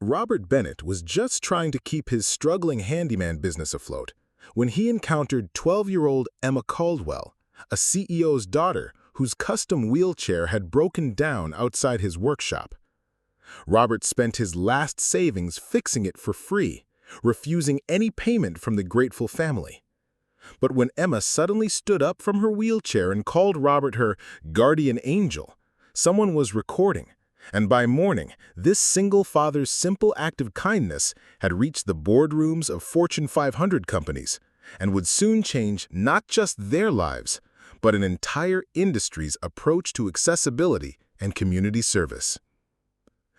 Robert Bennett was just trying to keep his struggling handyman business afloat when he encountered 12-year-old Emma Caldwell, a CEO's daughter whose custom wheelchair had broken down outside his workshop. Robert spent his last savings fixing it for free, refusing any payment from the grateful family. But when Emma suddenly stood up from her wheelchair and called Robert her guardian angel, someone was recording. And by morning, this single father's simple act of kindness had reached the boardrooms of Fortune 500 companies and would soon change not just their lives, but an entire industry's approach to accessibility and community service.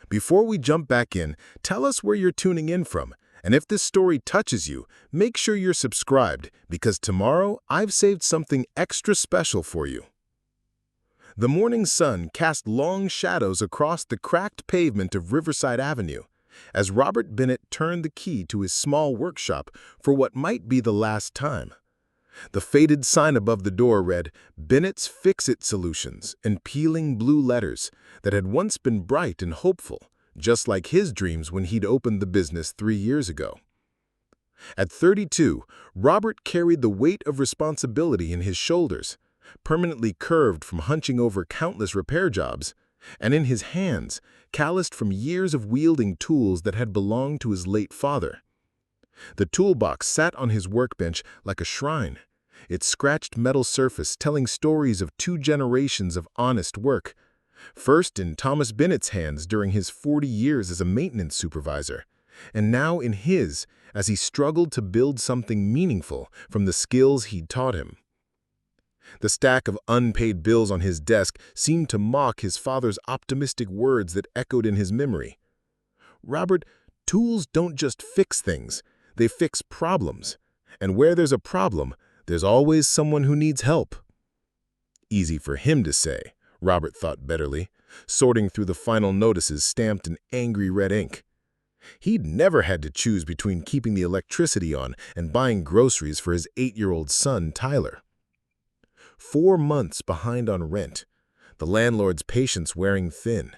Before we jump back in, tell us where you're tuning in from, and if this story touches you, make sure you're subscribed because tomorrow I've saved something extra special for you. The morning sun cast long shadows across the cracked pavement of Riverside Avenue as Robert Bennett turned the key to his small workshop for what might be the last time. The faded sign above the door read, "Bennett's Fix-It Solutions," in peeling blue letters that had once been bright and hopeful, just like his dreams when he'd opened the business 3 years ago. At 32, Robert carried the weight of responsibility in his shoulders, permanently curved from hunching over countless repair jobs, and in his hands, calloused from years of wielding tools that had belonged to his late father. The toolbox sat on his workbench like a shrine, its scratched metal surface telling stories of 2 generations of honest work, first in Thomas Bennett's hands during his 40 years as a maintenance supervisor, and now in his as he struggled to build something meaningful from the skills he'd taught him. The stack of unpaid bills on his desk seemed to mock his father's optimistic words that echoed in his memory. "Robert, tools don't just fix things, they fix problems. And where there's a problem, there's always someone who needs help." Easy for him to say, Robert thought bitterly, sorting through the final notices stamped in angry red ink. He'd never had to choose between keeping the electricity on and buying groceries for his 8-year-old son, Tyler. 4 months behind on rent, the landlord's patience wearing thin,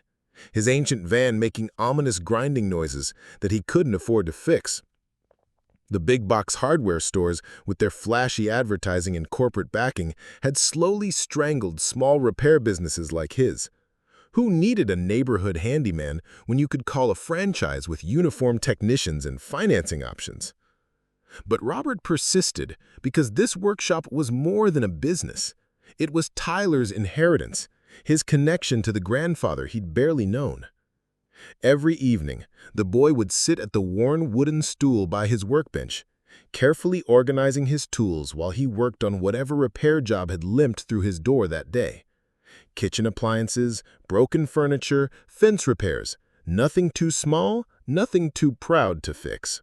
his ancient van making ominous grinding noises that he couldn't afford to fix. The big-box hardware stores, with their flashy advertising and corporate backing, had slowly strangled small repair businesses like his. Who needed a neighborhood handyman when you could call a franchise with uniformed technicians and financing options? But Robert persisted because this workshop was more than a business. It was Tyler's inheritance, his connection to the grandfather he'd barely known. Every evening, the boy would sit at the worn wooden stool by his workbench, carefully organizing his tools while he worked on whatever repair job had limped through his door that day. Kitchen appliances, broken furniture, fence repairs, nothing too small, nothing too proud to fix.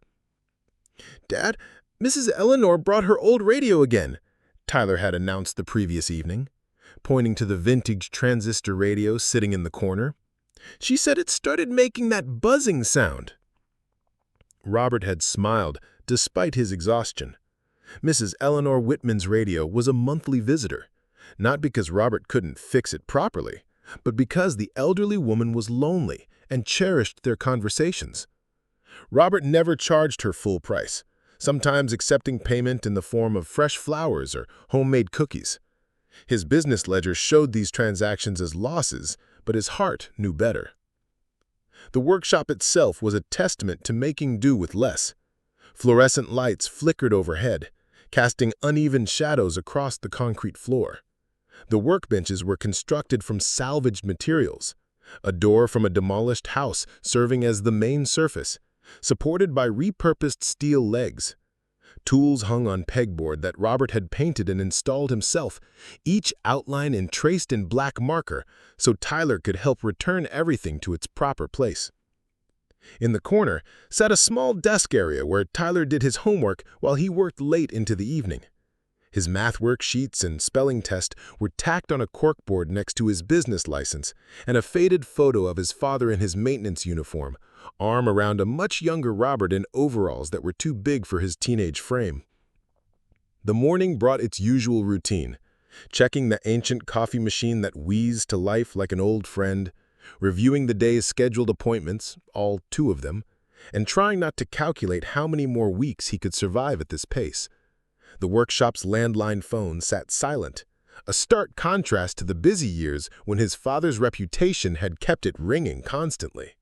"Dad, Mrs. Eleanor brought her old radio again," Tyler had announced the previous evening, pointing to the vintage transistor radio sitting in the corner. "She said it started making that buzzing sound." Robert had smiled despite his exhaustion. Mrs. Eleanor Whitman's radio was a monthly visitor, not because Robert couldn't fix it properly, but because the elderly woman was lonely and cherished their conversations. Robert never charged her full price, sometimes accepting payment in the form of fresh flowers or homemade cookies. His business ledger showed these transactions as losses, but his heart knew better. The workshop itself was a testament to making do with less. Fluorescent lights flickered overhead, casting uneven shadows across the concrete floor. The workbenches were constructed from salvaged materials, a door from a demolished house serving as the main surface, supported by repurposed steel legs. Tools hung on pegboard that Robert had painted and installed himself, each outline traced in black marker so Tyler could help return everything to its proper place. In the corner sat a small desk area where Tyler did his homework while he worked late into the evening. His math worksheets and spelling test were tacked on a corkboard next to his business license and a faded photo of his father in his maintenance uniform, arm around a much younger Robert in overalls that were too big for his teenage frame. The morning brought its usual routine, checking the ancient coffee machine that wheezed to life like an old friend, reviewing the day's scheduled appointments, all 2 of them, and trying not to calculate how many more weeks he could survive at this pace. The workshop's landline phone sat silent, a stark contrast to the busy years when his father's reputation had kept it ringing constantly.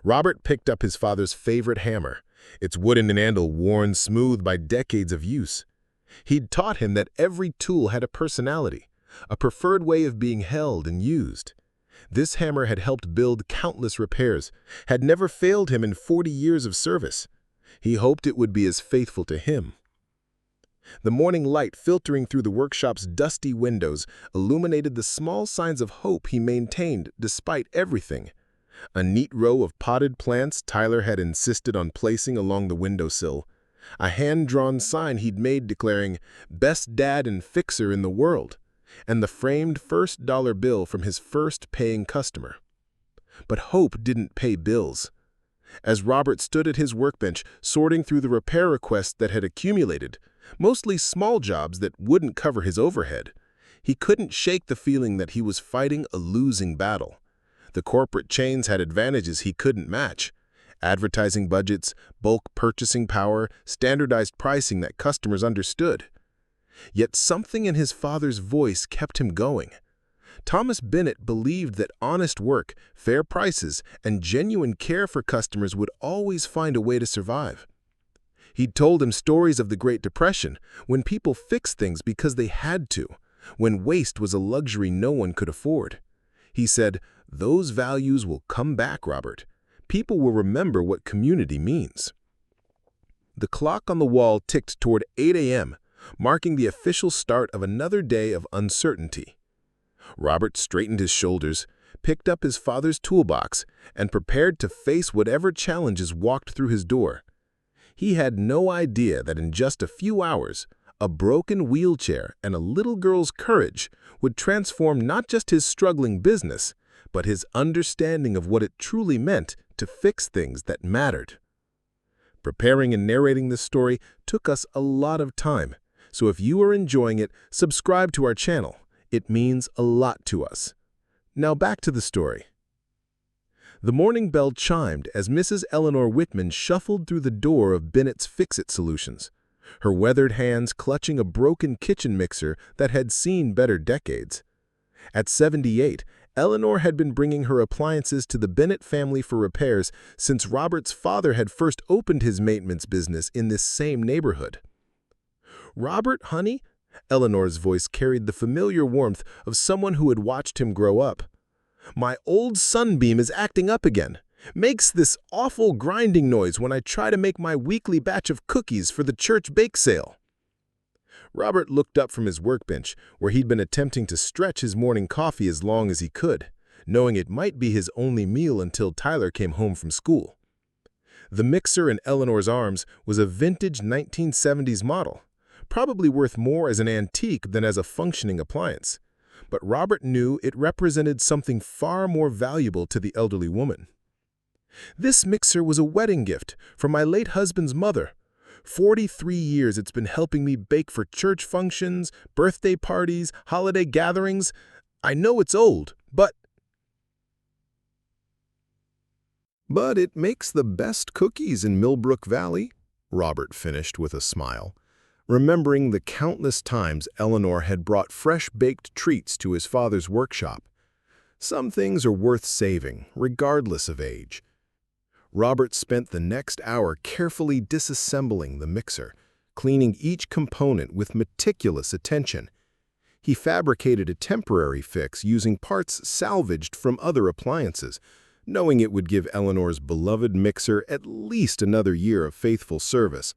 Robert picked up his father's favorite hammer, its wooden handle worn smooth by decades of use. He'd taught him that every tool had a personality, a preferred way of being held and used. This hammer had helped build countless repairs, had never failed him in 40 years of service. He hoped it would be as faithful to him. The morning light filtering through the workshop's dusty windows illuminated the small signs of hope he maintained despite everything. A neat row of potted plants Tyler had insisted on placing along the windowsill, a hand-drawn sign he'd made declaring, "Best dad and fixer in the world," and the framed first dollar bill from his first paying customer. But hope didn't pay bills. As Robert stood at his workbench, sorting through the repair requests that had accumulated, mostly small jobs that wouldn't cover his overhead, he couldn't shake the feeling that he was fighting a losing battle. The corporate chains had advantages he couldn't match: advertising budgets, bulk purchasing power, standardized pricing that customers understood. Yet something in his father's voice kept him going. Thomas Bennett believed that honest work, fair prices, and genuine care for customers would always find a way to survive. He'd told him stories of the Great Depression, when people fixed things because they had to, when waste was a luxury no one could afford. He said, "Those values will come back, Robert. People will remember what community means." The clock on the wall ticked toward 8 a.m., marking the official start of another day of uncertainty. Robert straightened his shoulders, picked up his father's toolbox, and prepared to face whatever challenges walked through his door. He had no idea that in just a few hours, a broken wheelchair and a little girl's courage would transform not just his struggling business, but his understanding of what it truly meant to fix things that mattered. Preparing and narrating this story took us a lot of time, so if you are enjoying it, subscribe to our channel. It means a lot to us. Now back to the story. The morning bell chimed as Mrs. Eleanor Whitman shuffled through the door of Bennett's Fix-It Solutions, her weathered hands clutching a broken kitchen mixer that had seen better decades. At 78, Eleanor had been bringing her appliances to the Bennett family for repairs since Robert's father had first opened his maintenance business in this same neighborhood. "Robert, honey?" Eleanor's voice carried the familiar warmth of someone who had watched him grow up. "My old sunbeam is acting up again. Makes this awful grinding noise when I try to make my weekly batch of cookies for the church bake sale." Robert looked up from his workbench, where he'd been attempting to stretch his morning coffee as long as he could, knowing it might be his only meal until Tyler came home from school. The mixer in Eleanor's arms was a vintage 1970s model, probably worth more as an antique than as a functioning appliance. But Robert knew it represented something far more valuable to the elderly woman. "This mixer was a wedding gift from my late husband's mother. 43 years it's been helping me bake for church functions, birthday parties, holiday gatherings. I know it's old, but it makes the best cookies in Millbrook Valley," Robert finished with a smile, remembering the countless times Eleanor had brought fresh-baked treats to his father's workshop. Some things are worth saving, regardless of age. Robert spent the next hour carefully disassembling the mixer, cleaning each component with meticulous attention. He fabricated a temporary fix using parts salvaged from other appliances, knowing it would give Eleanor's beloved mixer at least another year of faithful service.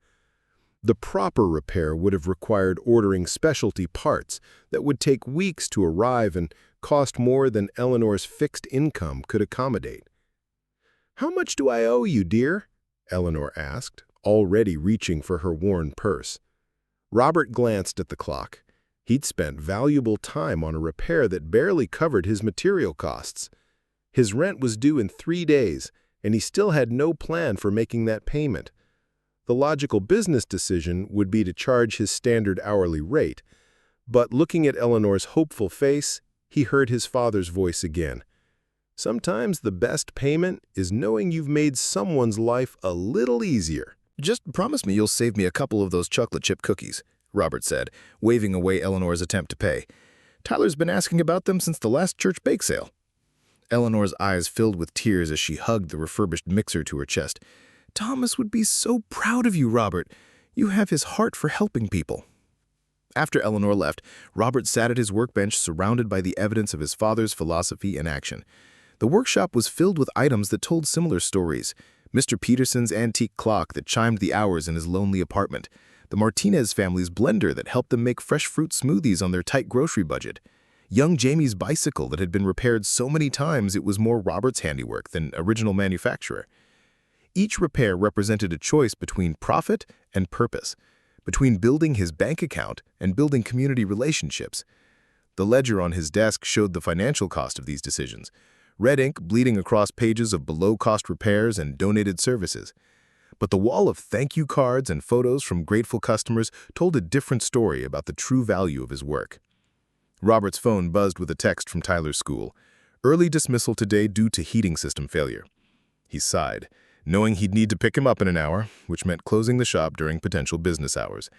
The proper repair would have required ordering specialty parts that would take weeks to arrive and cost more than Eleanor's fixed income could accommodate. "How much do I owe you, dear?" Eleanor asked, already reaching for her worn purse. Robert glanced at the clock. He'd spent valuable time on a repair that barely covered his material costs. His rent was due in 3 days, and he still had no plan for making that payment. The logical business decision would be to charge his standard hourly rate, but looking at Eleanor's hopeful face, he heard his father's voice again. Sometimes the best payment is knowing you've made someone's life a little easier. Just promise me you'll save me a couple of those chocolate chip cookies, Robert said, waving away Eleanor's attempt to pay. Tyler's been asking about them since the last church bake sale. Eleanor's eyes filled with tears as she hugged the refurbished mixer to her chest. Thomas would be so proud of you, Robert. You have his heart for helping people. After Eleanor left, Robert sat at his workbench surrounded by the evidence of his father's philosophy in action. The workshop was filled with items that told similar stories. Mr. Peterson's antique clock that chimed the hours in his lonely apartment, the Martinez family's blender that helped them make fresh fruit smoothies on their tight grocery budget, young Jamie's bicycle that had been repaired so many times it was more Robert's handiwork than original manufacturer. Each repair represented a choice between profit and purpose, between building his bank account and building community relationships. The ledger on his desk showed the financial cost of these decisions, red ink bleeding across pages of below-cost repairs and donated services. But the wall of thank you cards and photos from grateful customers told a different story about the true value of his work. Robert's phone buzzed with a text from Tyler's school. Early dismissal today due to heating system failure. He sighed, knowing he'd need to pick him up in an hour, which meant closing the shop during potential business hours.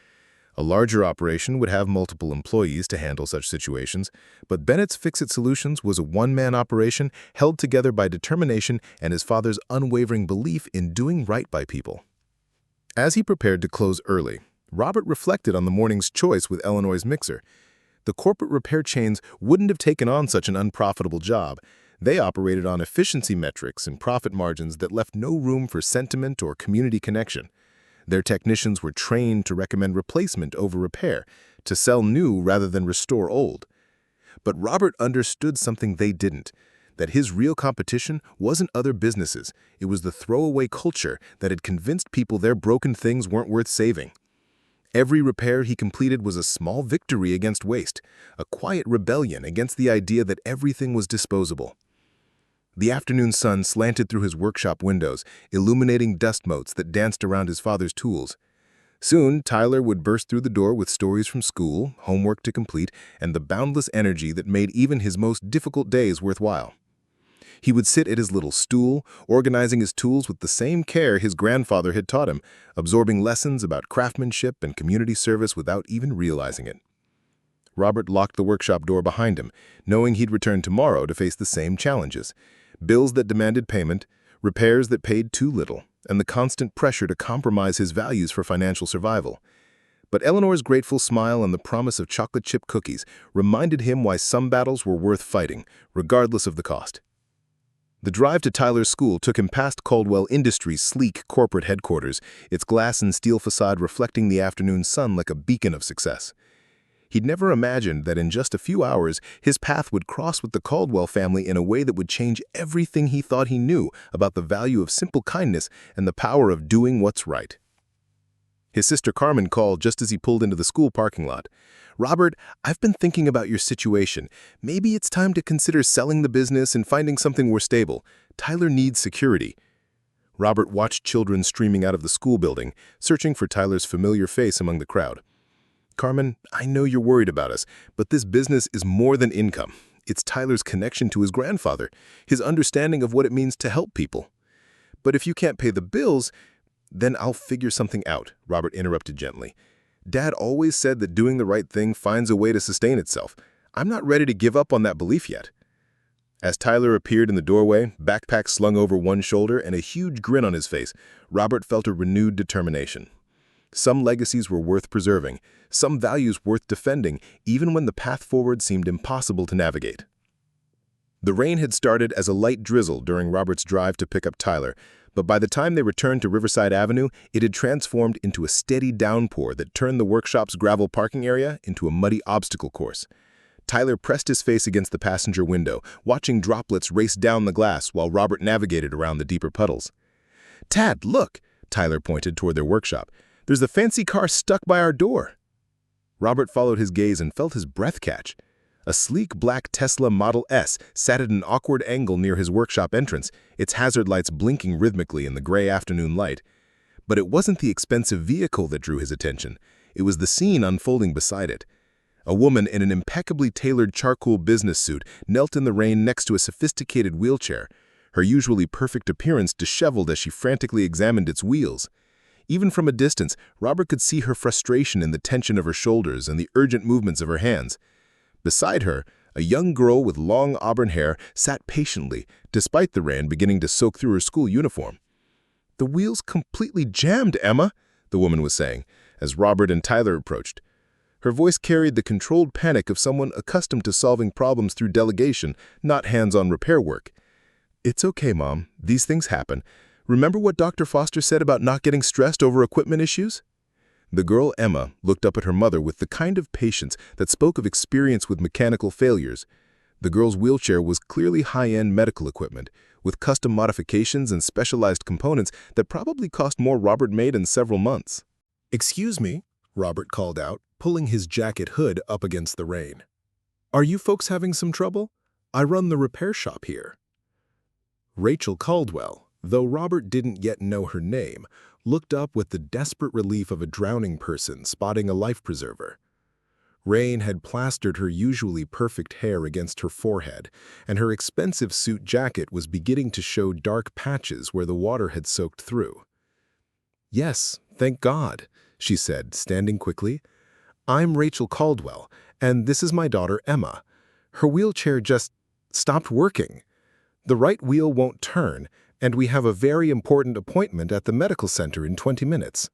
A larger operation would have multiple employees to handle such situations, but Bennett's Fix-It Solutions was a one-man operation held together by determination and his father's unwavering belief in doing right by people. As he prepared to close early, Robert reflected on the morning's choice with Eleanor's mixer. The corporate repair chains wouldn't have taken on such an unprofitable job. They operated on efficiency metrics and profit margins that left no room for sentiment or community connection. Their technicians were trained to recommend replacement over repair, to sell new rather than restore old. But Robert understood something they didn't, that his real competition wasn't other businesses, it was the throwaway culture that had convinced people their broken things weren't worth saving. Every repair he completed was a small victory against waste, a quiet rebellion against the idea that everything was disposable. The afternoon sun slanted through his workshop windows, illuminating dust motes that danced around his father's tools. Soon, Tyler would burst through the door with stories from school, homework to complete, and the boundless energy that made even his most difficult days worthwhile. He would sit at his little stool, organizing his tools with the same care his grandfather had taught him, absorbing lessons about craftsmanship and community service without even realizing it. Robert locked the workshop door behind him, knowing he'd return tomorrow to face the same challenges. Bills that demanded payment, repairs that paid too little, and the constant pressure to compromise his values for financial survival. But Eleanor's grateful smile and the promise of chocolate chip cookies reminded him why some battles were worth fighting, regardless of the cost. The drive to Tyler's school took him past Caldwell Industries' sleek corporate headquarters, its glass and steel facade reflecting the afternoon sun like a beacon of success. He'd never imagined that in just a few hours, his path would cross with the Caldwell family in a way that would change everything he thought he knew about the value of simple kindness and the power of doing what's right. His sister Carmen called just as he pulled into the school parking lot. "Robert, I've been thinking about your situation. Maybe it's time to consider selling the business and finding something more stable. Tyler needs security." Robert watched children streaming out of the school building, searching for Tyler's familiar face among the crowd. "Carmen, I know you're worried about us, but this business is more than income. It's Tyler's connection to his grandfather, his understanding of what it means to help people." "But if you can't pay the bills, then I'll figure something out," Robert interrupted gently. "Dad always said that doing the right thing finds a way to sustain itself. I'm not ready to give up on that belief yet." As Tyler appeared in the doorway, backpack slung over one shoulder and a huge grin on his face, Robert felt a renewed determination. Some legacies were worth preserving, some values worth defending, even when the path forward seemed impossible to navigate. The rain had started as a light drizzle during Robert's drive to pick up Tyler, but by the time they returned to Riverside Avenue, it had transformed into a steady downpour that turned the workshop's gravel parking area into a muddy obstacle course. Tyler pressed his face against the passenger window, watching droplets race down the glass while Robert navigated around the deeper puddles. "Tad, look!" Tyler pointed toward their workshop. "There's a fancy car stuck by our door." Robert followed his gaze and felt his breath catch. A sleek black Tesla Model S sat at an awkward angle near his workshop entrance, its hazard lights blinking rhythmically in the gray afternoon light. But it wasn't the expensive vehicle that drew his attention. It was the scene unfolding beside it. A woman in an impeccably tailored charcoal business suit knelt in the rain next to a sophisticated wheelchair, her usually perfect appearance disheveled as she frantically examined its wheels. Even from a distance, Robert could see her frustration in the tension of her shoulders and the urgent movements of her hands. Beside her, a young girl with long auburn hair sat patiently, despite the rain beginning to soak through her school uniform. "The wheel's completely jammed, Emma," the woman was saying, as Robert and Tyler approached. Her voice carried the controlled panic of someone accustomed to solving problems through delegation, not hands-on repair work. "It's okay, Mom. These things happen. Remember what Dr. Foster said about not getting stressed over equipment issues?" The girl, Emma, looked up at her mother with the kind of patience that spoke of experience with mechanical failures. The girl's wheelchair was clearly high-end medical equipment, with custom modifications and specialized components that probably cost more Robert made in several months. "Excuse me," Robert called out, pulling his jacket hood up against the rain. "Are you folks having some trouble? I run the repair shop here." Rachel Caldwell, though Robert didn't yet know her name, looked up with the desperate relief of a drowning person spotting a life preserver. Rain had plastered her usually perfect hair against her forehead, and her expensive suit jacket was beginning to show dark patches where the water had soaked through. "Yes, thank God," she said, standing quickly. "I'm Rachel Caldwell, and this is my daughter, Emma. Her wheelchair just stopped working. The right wheel won't turn, and we have a very important appointment at the medical center in 20 minutes.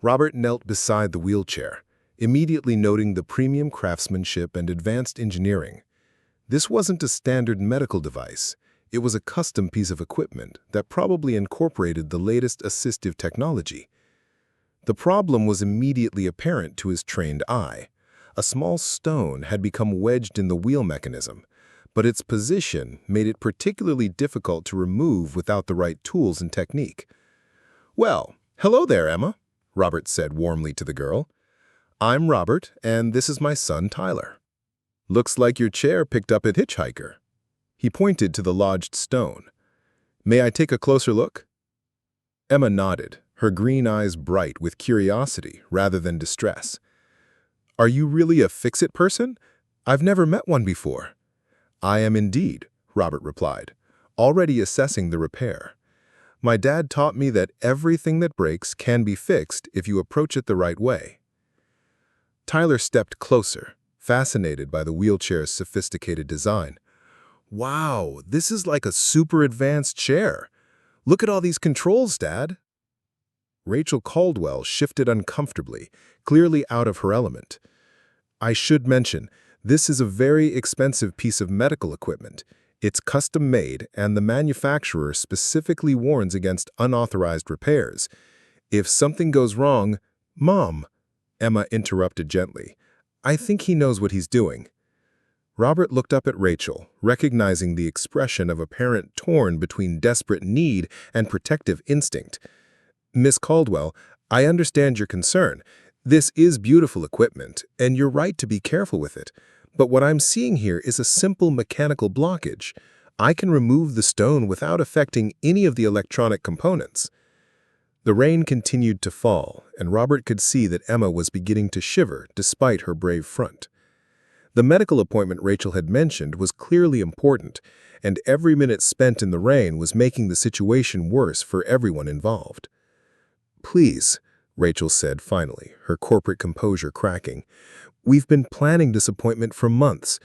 Robert knelt beside the wheelchair, immediately noting the premium craftsmanship and advanced engineering. This wasn't a standard medical device. It was a custom piece of equipment that probably incorporated the latest assistive technology. The problem was immediately apparent to his trained eye. A small stone had become wedged in the wheel mechanism, but its position made it particularly difficult to remove without the right tools and technique. "Well, hello there, Emma," Robert said warmly to the girl. "I'm Robert, and this is my son, Tyler. Looks like your chair picked up a hitchhiker." He pointed to the lodged stone. "May I take a closer look?" Emma nodded, her green eyes bright with curiosity rather than distress. "Are you really a fix-it person? I've never met one before." "I am indeed," Robert replied, already assessing the repair. "My dad taught me that everything that breaks can be fixed if you approach it the right way." Tyler stepped closer, fascinated by the wheelchair's sophisticated design. "Wow, this is like a super advanced chair. Look at all these controls, Dad." Rachel Caldwell shifted uncomfortably, clearly out of her element. "I should mention, this is a very expensive piece of medical equipment. It's custom-made, and the manufacturer specifically warns against unauthorized repairs. If something goes wrong—" "Mom," Emma interrupted gently, "I think he knows what he's doing." Robert looked up at Rachel, recognizing the expression of a parent torn between desperate need and protective instinct. "Miss Caldwell, I understand your concern. This is beautiful equipment, and you're right to be careful with it. But what I'm seeing here is a simple mechanical blockage. I can remove the stone without affecting any of the electronic components." The rain continued to fall, and Robert could see that Emma was beginning to shiver despite her brave front. The medical appointment Rachel had mentioned was clearly important, and every minute spent in the rain was making the situation worse for everyone involved. "Please," Rachel said finally, her corporate composure cracking. "We've been planning this appointment for months.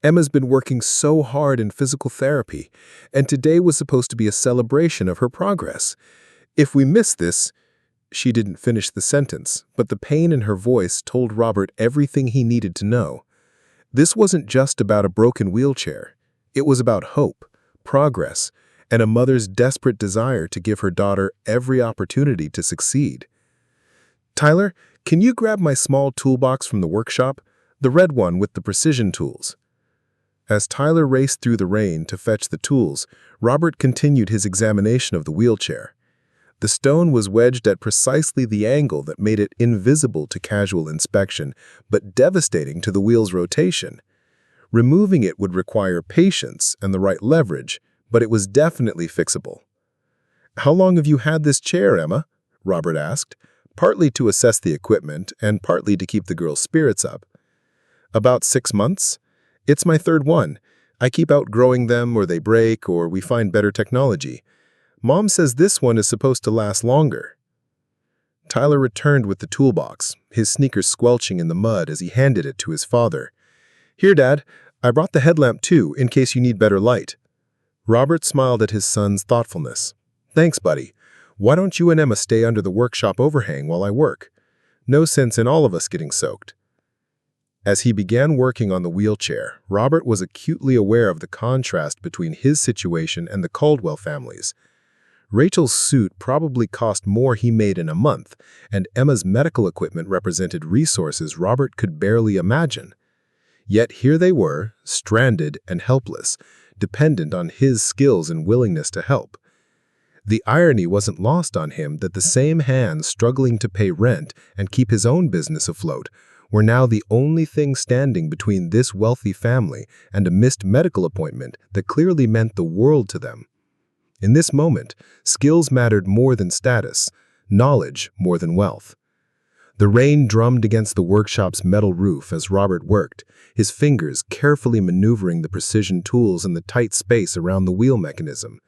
Emma's been working so hard in physical therapy, and today was supposed to be a celebration of her progress. If we miss this—" She didn't finish the sentence, but the pain in her voice told Robert everything he needed to know. This wasn't just about a broken wheelchair. It was about hope, progress, and a mother's desperate desire to give her daughter every opportunity to succeed. "Tyler, can you grab my small toolbox from the workshop? The red one with the precision tools." As Tyler raced through the rain to fetch the tools, Robert continued his examination of the wheelchair. The stone was wedged at precisely the angle that made it invisible to casual inspection, but devastating to the wheel's rotation. Removing it would require patience and the right leverage, but it was definitely fixable. "How long have you had this chair, Emma?" Robert asked, partly to assess the equipment and partly to keep the girl's spirits up. About 6 months? It's my third one. I keep outgrowing them, or they break, or we find better technology. Mom says this one is supposed to last longer. Tyler returned with the toolbox, his sneakers squelching in the mud as he handed it to his father. Here, Dad, I brought the headlamp too, in case you need better light. Robert smiled at his son's thoughtfulness. Thanks, buddy. Why don't you and Emma stay under the workshop overhang while I work? No sense in all of us getting soaked. As he began working on the wheelchair, Robert was acutely aware of the contrast between his situation and the Caldwell family's. Rachel's suit probably cost more he made in a month, and Emma's medical equipment represented resources Robert could barely imagine. Yet here they were, stranded and helpless, dependent on his skills and willingness to help. The irony wasn't lost on him that the same hands struggling to pay rent and keep his own business afloat were now the only thing standing between this wealthy family and a missed medical appointment that clearly meant the world to them. In this moment, skills mattered more than status, knowledge more than wealth. The rain drummed against the workshop's metal roof as Robert worked, his fingers carefully maneuvering the precision tools in the tight space around the wheel mechanism.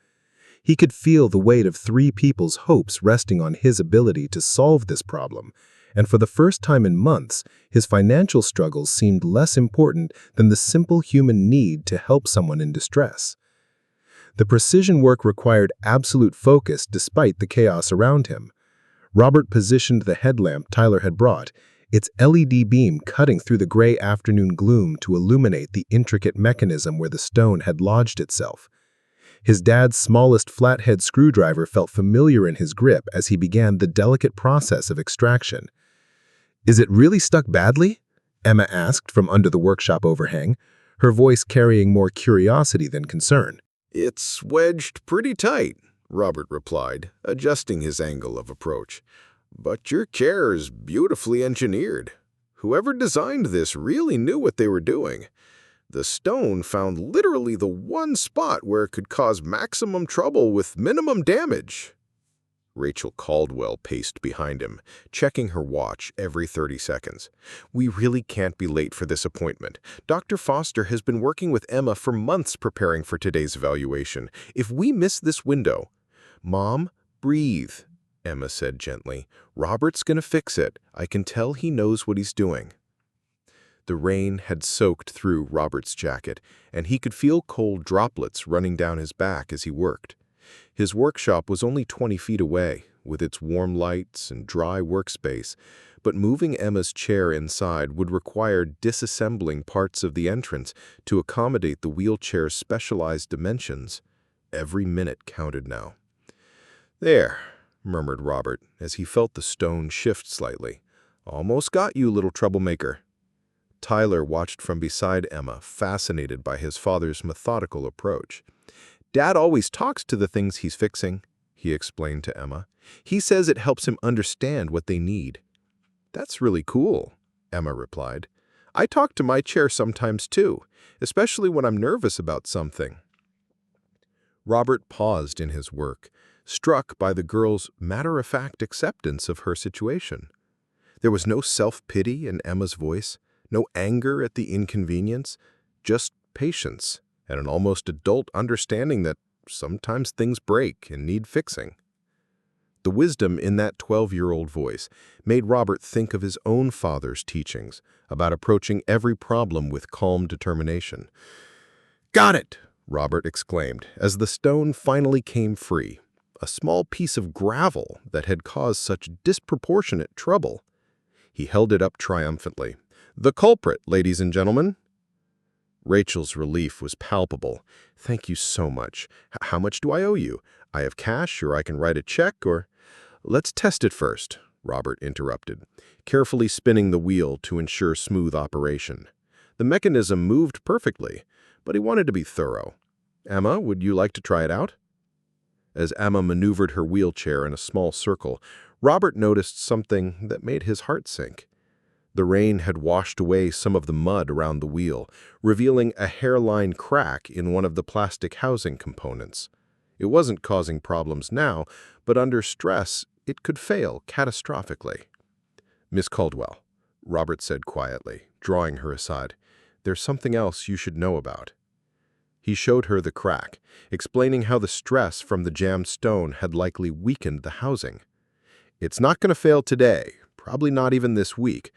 He could feel the weight of 3 people's hopes resting on his ability to solve this problem, and for the first time in months, his financial struggles seemed less important than the simple human need to help someone in distress. The precision work required absolute focus despite the chaos around him. Robert positioned the headlamp Tyler had brought, its LED beam cutting through the gray afternoon gloom to illuminate the intricate mechanism where the stone had lodged itself. His dad's smallest flathead screwdriver felt familiar in his grip as he began the delicate process of extraction. "Is it really stuck badly?" Emma asked from under the workshop overhang, her voice carrying more curiosity than concern. "It's wedged pretty tight," Robert replied, adjusting his angle of approach. "But your chair is beautifully engineered. Whoever designed this really knew what they were doing. The stone found literally the one spot where it could cause maximum trouble with minimum damage." Rachel Caldwell paced behind him, checking her watch every 30 seconds. "We really can't be late for this appointment. Dr. Foster has been working with Emma for months preparing for today's evaluation. If we miss this window—" "Mom, breathe," Emma said gently. "Robert's gonna fix it. I can tell he knows what he's doing." The rain had soaked through Robert's jacket, and he could feel cold droplets running down his back as he worked. His workshop was only 20 feet away, with its warm lights and dry workspace, but moving Emma's chair inside would require disassembling parts of the entrance to accommodate the wheelchair's specialized dimensions. Every minute counted now. "There," murmured Robert as he felt the stone shift slightly. "Almost got you, little troublemaker." Tyler watched from beside Emma, fascinated by his father's methodical approach. "Dad always talks to the things he's fixing," he explained to Emma. "He says it helps him understand what they need." "That's really cool," Emma replied. "I talk to my chair sometimes too, especially when I'm nervous about something." Robert paused in his work, struck by the girl's matter-of-fact acceptance of her situation. There was no self-pity in Emma's voice, no anger at the inconvenience, just patience and an almost adult understanding that sometimes things break and need fixing. The wisdom in that 12-year-old voice made Robert think of his own father's teachings about approaching every problem with calm determination. "Got it!" Robert exclaimed as the stone finally came free, a small piece of gravel that had caused such disproportionate trouble. He held it up triumphantly. "The culprit, ladies and gentlemen." Rachel's relief was palpable. "Thank you so much. How much do I owe you? I have cash, or I can write a check, or—" "Let's test it first," Robert interrupted, carefully spinning the wheel to ensure smooth operation. The mechanism moved perfectly, but he wanted to be thorough. "Emma, would you like to try it out?" As Emma maneuvered her wheelchair in a small circle, Robert noticed something that made his heart sink. The rain had washed away some of the mud around the wheel, revealing a hairline crack in one of the plastic housing components. It wasn't causing problems now, but under stress, it could fail catastrophically. "Miss Caldwell," Robert said quietly, drawing her aside. "There's something else you should know about." He showed her the crack, explaining how the stress from the jammed stone had likely weakened the housing. "It's not going to fail today, probably not even this week,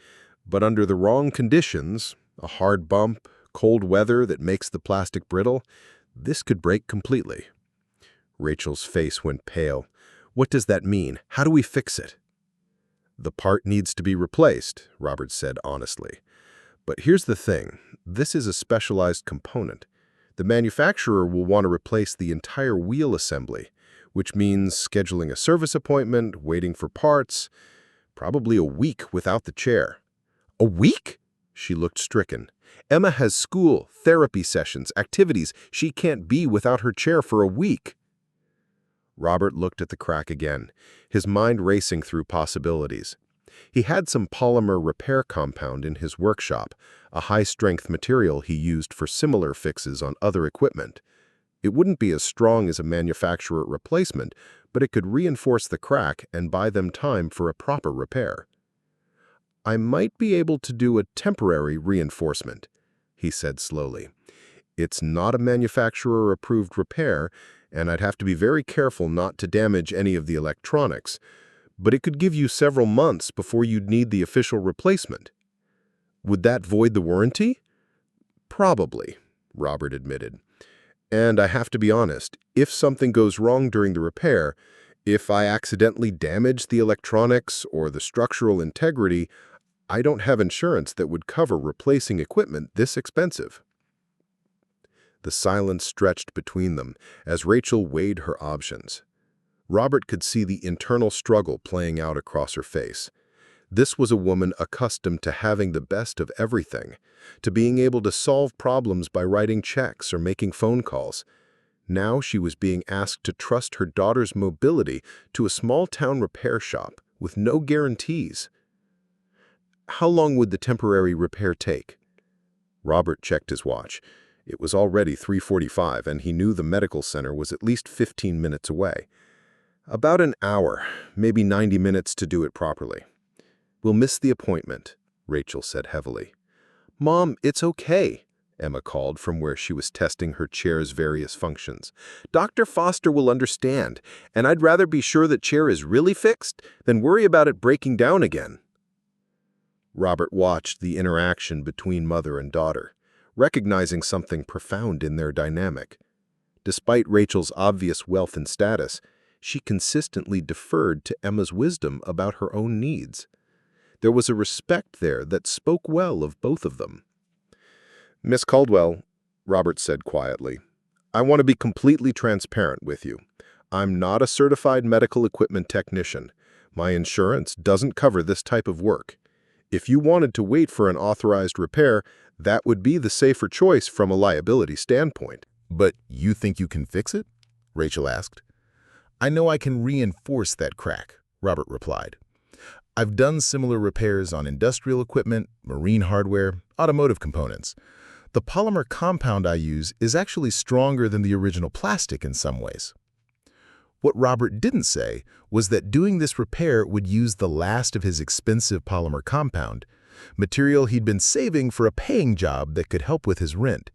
but under the wrong conditions, a hard bump, cold weather that makes the plastic brittle, this could break completely." Rachel's face went pale. "What does that mean? How do we fix it?" "The part needs to be replaced," Robert said honestly. "But here's the thing. This is a specialized component. The manufacturer will want to replace the entire wheel assembly, which means scheduling a service appointment, waiting for parts, probably a week without the chair." "A week?" She looked stricken. "Emma has school, therapy sessions, activities. She can't be without her chair for a week." Robert looked at the crack again, his mind racing through possibilities. He had some polymer repair compound in his workshop, a high-strength material he used for similar fixes on other equipment. It wouldn't be as strong as a manufacturer replacement, but it could reinforce the crack and buy them time for a proper repair. "I might be able to do a temporary reinforcement," he said slowly. "It's not a manufacturer-approved repair, and I'd have to be very careful not to damage any of the electronics, but it could give you several months before you'd need the official replacement." "Would that void the warranty?" "Probably," Robert admitted. "And I have to be honest, if something goes wrong during the repair, if I accidentally damage the electronics or the structural integrity, I don't have insurance that would cover replacing equipment this expensive." The silence stretched between them as Rachel weighed her options. Robert could see the internal struggle playing out across her face. This was a woman accustomed to having the best of everything, to being able to solve problems by writing checks or making phone calls. Now she was being asked to trust her daughter's mobility to a small-town repair shop with no guarantees. "How long would the temporary repair take?" Robert checked his watch. It was already 3:45, and he knew the medical center was at least 15 minutes away. "About an hour, maybe 90 minutes to do it properly." "We'll miss the appointment," Rachel said heavily. "Mom, it's okay," Emma called from where she was testing her chair's various functions. "Dr. Foster will understand, and I'd rather be sure the chair is really fixed than worry about it breaking down again." Robert watched the interaction between mother and daughter, recognizing something profound in their dynamic. Despite Rachel's obvious wealth and status, she consistently deferred to Emma's wisdom about her own needs. There was a respect there that spoke well of both of them. "Miss Caldwell," Robert said quietly, "I want to be completely transparent with you. I'm not a certified medical equipment technician. My insurance doesn't cover this type of work. If you wanted to wait for an authorized repair, that would be the safer choice from a liability standpoint." "But you think you can fix it?" Rachel asked. "I know I can reinforce that crack," Robert replied. "I've done similar repairs on industrial equipment, marine hardware, automotive components. The polymer compound I use is actually stronger than the original plastic in some ways." What Robert didn't say was that doing this repair would use the last of his expensive polymer compound, material he'd been saving for a paying job that could help with his rent.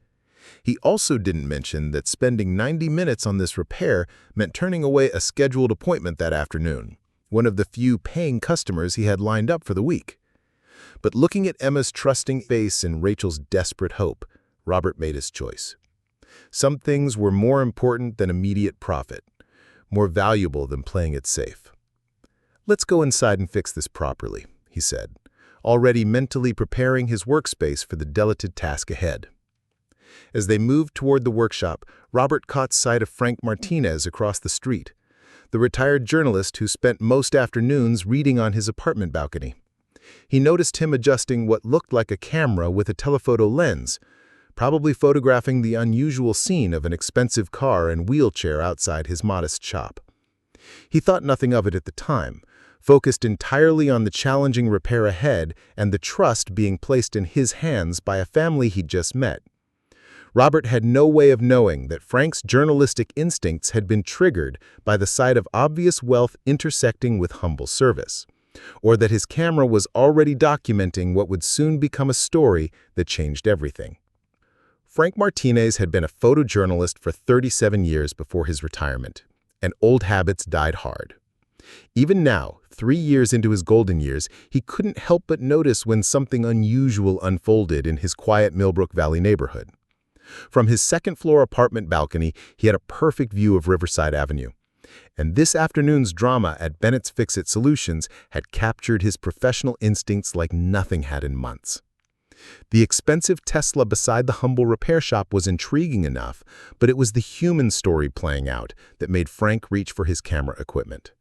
He also didn't mention that spending 90 minutes on this repair meant turning away a scheduled appointment that afternoon, one of the few paying customers he had lined up for the week. But looking at Emma's trusting face and Rachel's desperate hope, Robert made his choice. Some things were more important than immediate profit, more valuable than playing it safe. "Let's go inside and fix this properly," he said, already mentally preparing his workspace for the delicate task ahead. As they moved toward the workshop, Robert caught sight of Frank Martinez across the street, the retired journalist who spent most afternoons reading on his apartment balcony. He noticed him adjusting what looked like a camera with a telephoto lens, probably photographing the unusual scene of an expensive car and wheelchair outside his modest shop. He thought nothing of it at the time, focused entirely on the challenging repair ahead and the trust being placed in his hands by a family he'd just met. Robert had no way of knowing that Frank's journalistic instincts had been triggered by the sight of obvious wealth intersecting with humble service, or that his camera was already documenting what would soon become a story that changed everything. Frank Martinez had been a photojournalist for 37 years before his retirement, and old habits died hard. Even now, 3 years into his golden years, he couldn't help but notice when something unusual unfolded in his quiet Millbrook Valley neighborhood. From his second-floor apartment balcony, he had a perfect view of Riverside Avenue. And this afternoon's drama at Bennett's Fix-It Solutions had captured his professional instincts like nothing had in months. The expensive Tesla beside the humble repair shop was intriguing enough, but it was the human story playing out that made Frank reach for his camera equipment.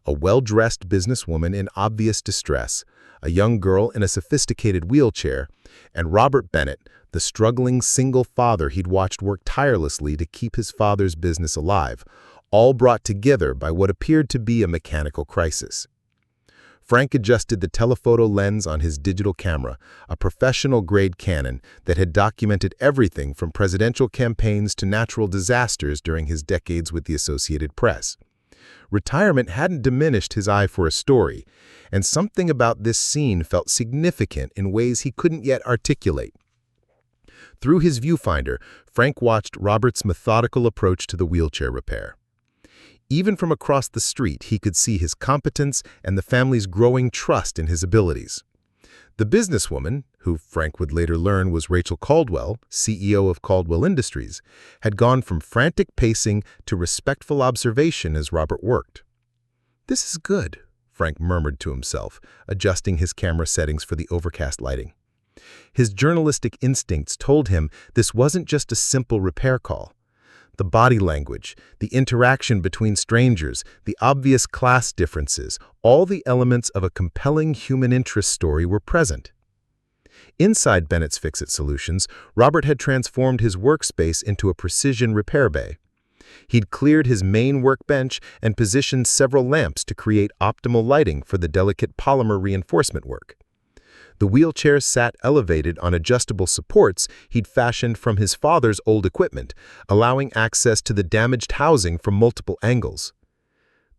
A well-dressed businesswoman in obvious distress, a young girl in a sophisticated wheelchair, and Robert Bennett, the struggling single father he'd watched work tirelessly to keep his father's business alive, all brought together by what appeared to be a mechanical crisis. Frank adjusted the telephoto lens on his digital camera, a professional-grade Canon that had documented everything from presidential campaigns to natural disasters during his decades with the Associated Press. Retirement hadn't diminished his eye for a story, and something about this scene felt significant in ways he couldn't yet articulate. Through his viewfinder, Frank watched Robert's methodical approach to the wheelchair repair. Even from across the street, he could see his competence and the family's growing trust in his abilities. The businesswoman, who Frank would later learn was Rachel Caldwell, CEO of Caldwell Industries, had gone from frantic pacing to respectful observation as Robert worked. "This is good," Frank murmured to himself, adjusting his camera settings for the overcast lighting. His journalistic instincts told him this wasn't just a simple repair call. The body language, the interaction between strangers, the obvious class differences, all the elements of a compelling human interest story were present. Inside Bennett's Fix-It Solutions, Robert had transformed his workspace into a precision repair bay. He'd cleared his main workbench and positioned several lamps to create optimal lighting for the delicate polymer reinforcement work. The wheelchair sat elevated on adjustable supports he'd fashioned from his father's old equipment, allowing access to the damaged housing from multiple angles.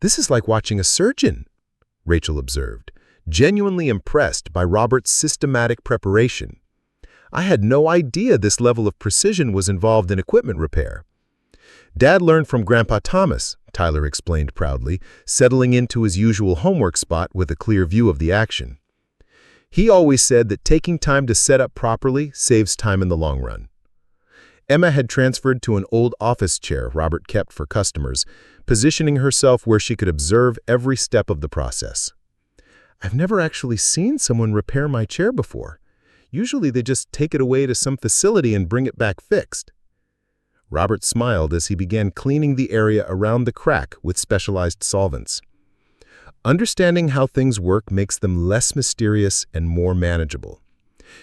"This is like watching a surgeon," Rachel observed, genuinely impressed by Robert's systematic preparation. "I had no idea this level of precision was involved in equipment repair." "Dad learned from Grandpa Thomas," Tyler explained proudly, settling into his usual homework spot with a clear view of the action. "He always said that taking time to set up properly saves time in the long run." Emma had transferred to an old office chair Robert kept for customers, positioning herself where she could observe every step of the process. "I've never actually seen someone repair my chair before. Usually they just take it away to some facility and bring it back fixed." Robert smiled as he began cleaning the area around the crack with specialized solvents. "Understanding how things work makes them less mysterious and more manageable.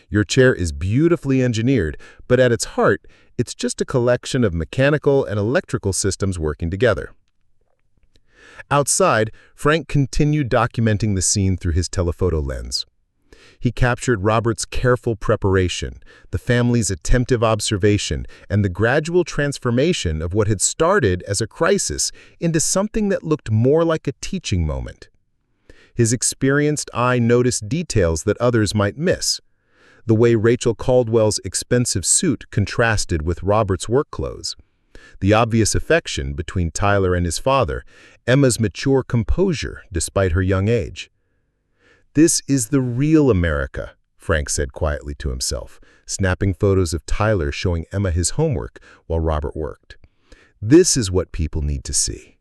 Your chair is beautifully engineered, but at its heart, it's just a collection of mechanical and electrical systems working together." Outside, Frank continued documenting the scene through his telephoto lens. He captured Robert's careful preparation, the family's attentive observation, and the gradual transformation of what had started as a crisis into something that looked more like a teaching moment. His experienced eye noticed details that others might miss. The way Rachel Caldwell's expensive suit contrasted with Robert's work clothes. The obvious affection between Tyler and his father, Emma's mature composure despite her young age. "This is the real America," Frank said quietly to himself, snapping photos of Tyler showing Emma his homework while Robert worked. "This is what people need to see."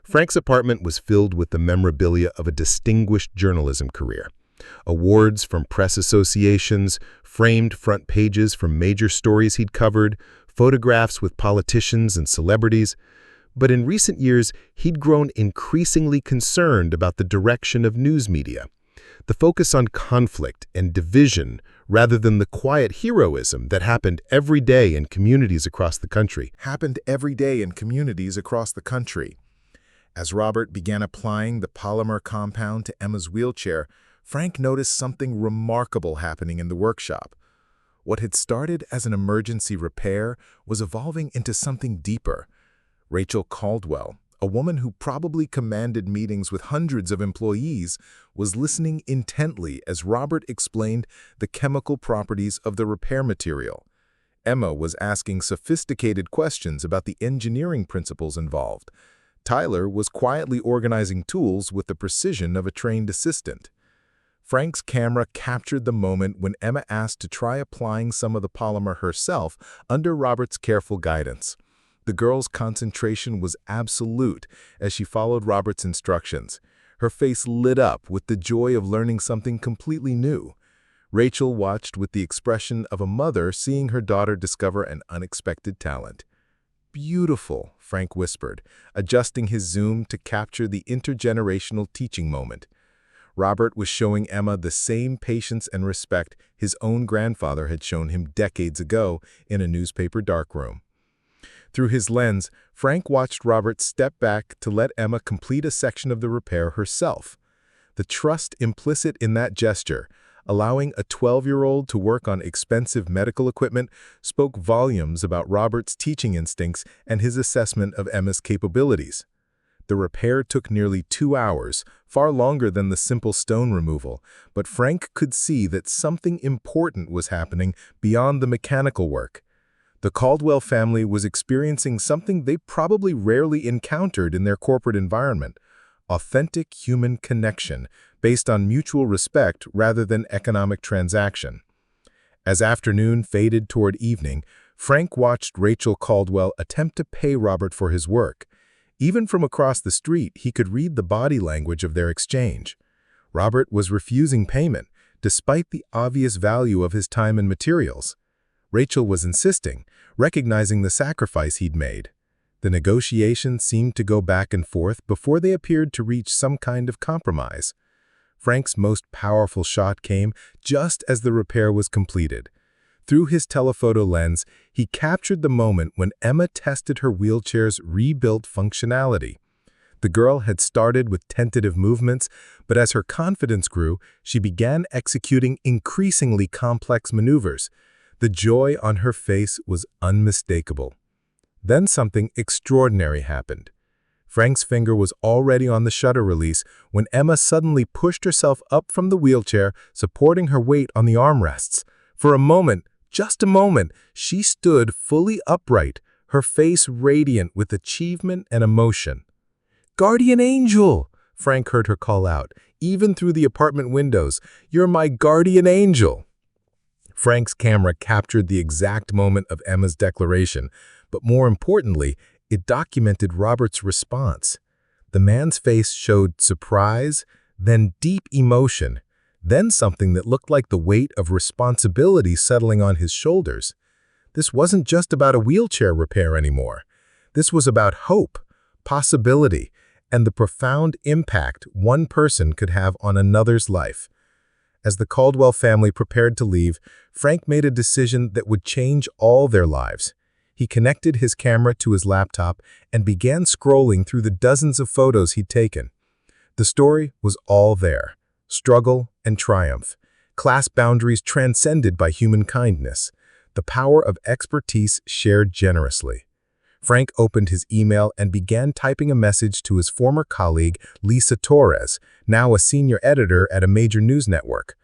Frank's apartment was filled with the memorabilia of a distinguished journalism career. Awards from press associations, framed front pages from major stories he'd covered, photographs with politicians and celebrities. But in recent years, he'd grown increasingly concerned about the direction of news media, the focus on conflict and division rather than the quiet heroism that happened every day in communities across the country. As Robert began applying the polymer compound to Emma's wheelchair, Frank noticed something remarkable happening in the workshop. What had started as an emergency repair was evolving into something deeper. Rachel Caldwell, a woman who probably commanded meetings with hundreds of employees, was listening intently as Robert explained the chemical properties of the repair material. Emma was asking sophisticated questions about the engineering principles involved. Tyler was quietly organizing tools with the precision of a trained assistant. Frank's camera captured the moment when Emma asked to try applying some of the polymer herself under Robert's careful guidance. The girl's concentration was absolute as she followed Robert's instructions. Her face lit up with the joy of learning something completely new. Rachel watched with the expression of a mother seeing her daughter discover an unexpected talent. "Beautiful," Frank whispered, adjusting his zoom to capture the intergenerational teaching moment. Robert was showing Emma the same patience and respect his own grandfather had shown him decades ago in a newspaper darkroom. Through his lens, Frank watched Robert step back to let Emma complete a section of the repair herself. The trust implicit in that gesture, allowing a 12-year-old to work on expensive medical equipment, spoke volumes about Robert's teaching instincts and his assessment of Emma's capabilities. The repair took nearly 2 hours, far longer than the simple stone removal, but Frank could see that something important was happening beyond the mechanical work. The Caldwell family was experiencing something they probably rarely encountered in their corporate environment: authentic human connection based on mutual respect rather than economic transaction. As afternoon faded toward evening, Frank watched Rachel Caldwell attempt to pay Robert for his work. Even from across the street, he could read the body language of their exchange. Robert was refusing payment, despite the obvious value of his time and materials. Rachel was insisting, recognizing the sacrifice he'd made. The negotiation seemed to go back and forth before they appeared to reach some kind of compromise. Frank's most powerful shot came just as the repair was completed. Through his telephoto lens, he captured the moment when Emma tested her wheelchair's rebuilt functionality. The girl had started with tentative movements, but as her confidence grew, she began executing increasingly complex maneuvers. The joy on her face was unmistakable. Then something extraordinary happened. Frank's finger was already on the shutter release when Emma suddenly pushed herself up from the wheelchair, supporting her weight on the armrests. For a moment, just a moment, she stood fully upright, her face radiant with achievement and emotion. "Guardian angel!" Frank heard her call out, even through the apartment windows. "You're my guardian angel!" Frank's camera captured the exact moment of Emma's declaration, but more importantly, it documented Robert's response. The man's face showed surprise, then deep emotion, then something that looked like the weight of responsibility settling on his shoulders. This wasn't just about a wheelchair repair anymore. This was about hope, possibility, and the profound impact one person could have on another's life. As the Caldwell family prepared to leave, Frank made a decision that would change all their lives. He connected his camera to his laptop and began scrolling through the dozens of photos he'd taken. The story was all there: struggle and triumph, class boundaries transcended by human kindness, the power of expertise shared generously. Frank opened his email and began typing a message to his former colleague, Lisa Torres, now a senior editor at a major news network.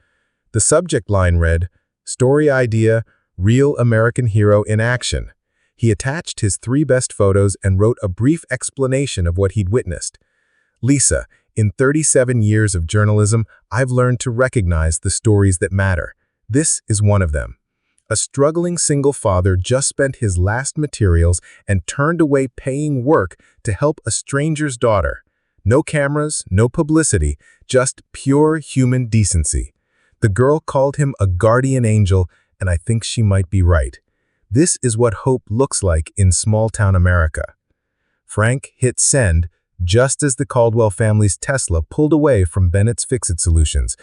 The subject line read, "Story idea, real American hero in action." He attached his 3 best photos and wrote a brief explanation of what he'd witnessed. "Lisa, in 37 years of journalism, I've learned to recognize the stories that matter. This is one of them. A struggling single father just spent his last materials and turned away paying work to help a stranger's daughter. No cameras, no publicity, just pure human decency. The girl called him a guardian angel, and I think she might be right. This is what hope looks like in small-town America." Frank hit send just as the Caldwell family's Tesla pulled away from Bennett's Fix-It Solutions.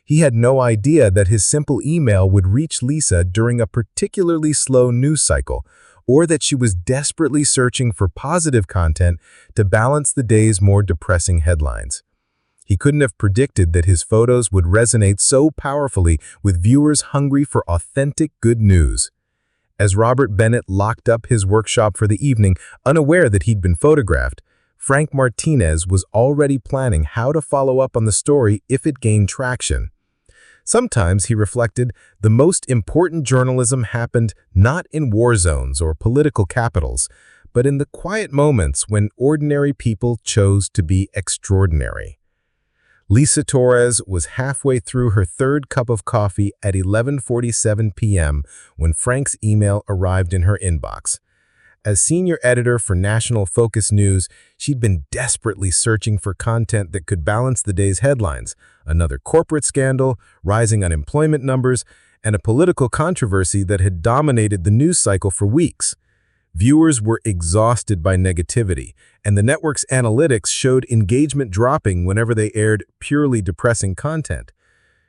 He had no idea that his simple email would reach Lisa during a particularly slow news cycle, or that she was desperately searching for positive content to balance the day's more depressing headlines. He couldn't have predicted that his photos would resonate so powerfully with viewers hungry for authentic good news. As Robert Bennett locked up his workshop for the evening, unaware that he'd been photographed, Frank Martinez was already planning how to follow up on the story if it gained traction. Sometimes, he reflected, the most important journalism happened not in war zones or political capitals, but in the quiet moments when ordinary people chose to be extraordinary. Lisa Torres was halfway through her third cup of coffee at 11:47 p.m. when Frank's email arrived in her inbox. As senior editor for National Focus News, she'd been desperately searching for content that could balance the day's headlines: another corporate scandal, rising unemployment numbers, and a political controversy that had dominated the news cycle for weeks. Viewers were exhausted by negativity, and the network's analytics showed engagement dropping whenever they aired purely depressing content.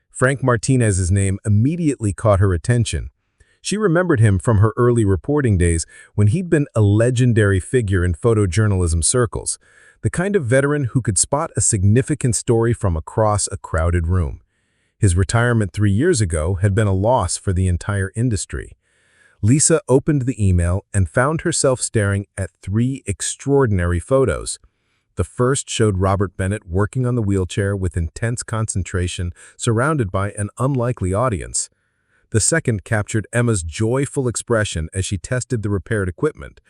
Frank Martinez's name immediately caught her attention. She remembered him from her early reporting days when he'd been a legendary figure in photojournalism circles, the kind of veteran who could spot a significant story from across a crowded room. His retirement 3 years ago had been a loss for the entire industry. Lisa opened the email and found herself staring at 3 extraordinary photos. The first showed Robert Bennett working on the wheelchair with intense concentration, surrounded by an unlikely audience. The second captured Emma's joyful expression as she tested the repaired equipment.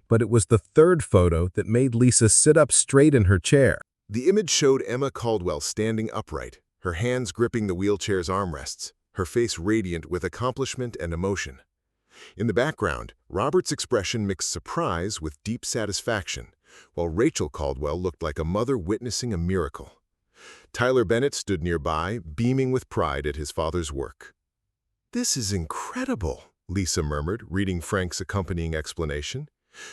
But it was the third photo that made Lisa sit up straight in her chair. The image showed Emma Caldwell standing upright, her hands gripping the wheelchair's armrests, her face radiant with accomplishment and emotion. In the background, Robert's expression mixed surprise with deep satisfaction, while Rachel Caldwell looked like a mother witnessing a miracle. Tyler Bennett stood nearby, beaming with pride at his father's work. "This is incredible," Lisa murmured, reading Frank's accompanying explanation.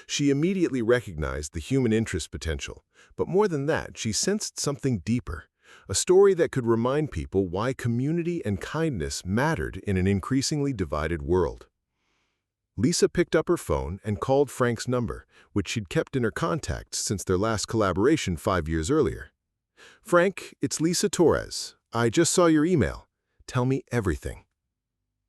She immediately recognized the human interest potential, but more than that, she sensed something deeper, a story that could remind people why community and kindness mattered in an increasingly divided world. Lisa picked up her phone and called Frank's number, which she'd kept in her contacts since their last collaboration 5 years earlier. "Frank, it's Lisa Torres. I just saw your email. Tell me everything."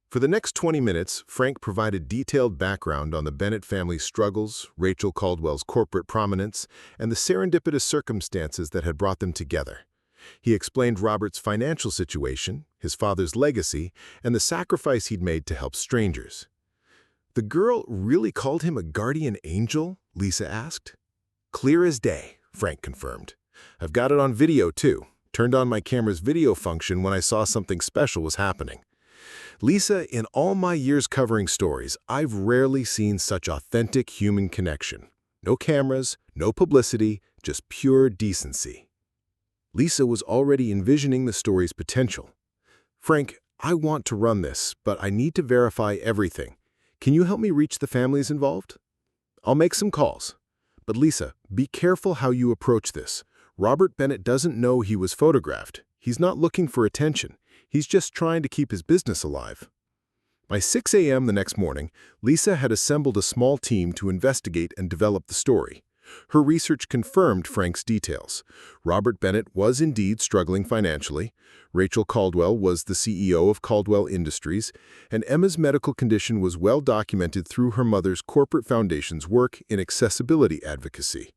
For the next 20 minutes, Frank provided detailed background on the Bennett family's struggles, Rachel Caldwell's corporate prominence, and the serendipitous circumstances that had brought them together. He explained Robert's financial situation, his father's legacy, and the sacrifice he'd made to help strangers. "The girl really called him a guardian angel?" Lisa asked. "Clear as day," Frank confirmed. "I've got it on video, too. Turned on my camera's video function when I saw something special was happening." "Lisa, in all my years covering stories, I've rarely seen such authentic human connection. No cameras, no publicity, just pure decency." Lisa was already envisioning the story's potential. "Frank, I want to run this, but I need to verify everything. Can you help me reach the families involved?" "I'll make some calls. But Lisa, be careful how you approach this. Robert Bennett doesn't know he was photographed. He's not looking for attention. He's just trying to keep his business alive." By 6 a.m. the next morning, Lisa had assembled a small team to investigate and develop the story. Her research confirmed Frank's details. Robert Bennett was indeed struggling financially. Rachel Caldwell was the CEO of Caldwell Industries, and Emma's medical condition was well documented through her mother's corporate foundation's work in accessibility advocacy.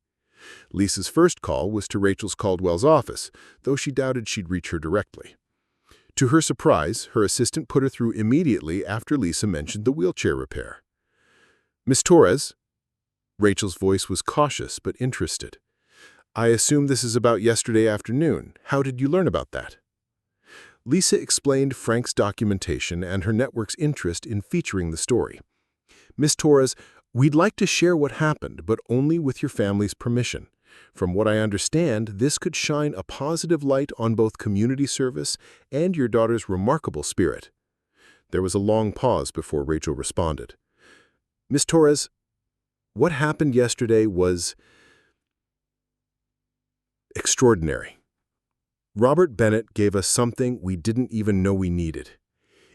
Lisa's first call was to Rachel Caldwell's office, though she doubted she'd reach her directly. To her surprise, her assistant put her through immediately after Lisa mentioned the wheelchair repair. "Miss Torres?" Rachel's voice was cautious but interested. "I assume this is about yesterday afternoon. How did you learn about that?" Lisa explained Frank's documentation and her network's interest in featuring the story. "Miss Torres, we'd like to share what happened, but only with your family's permission. From what I understand, this could shine a positive light on both community service and your daughter's remarkable spirit." There was a long pause before Rachel responded. "Miss Torres, what happened yesterday was extraordinary. Robert Bennett gave us something we didn't even know we needed.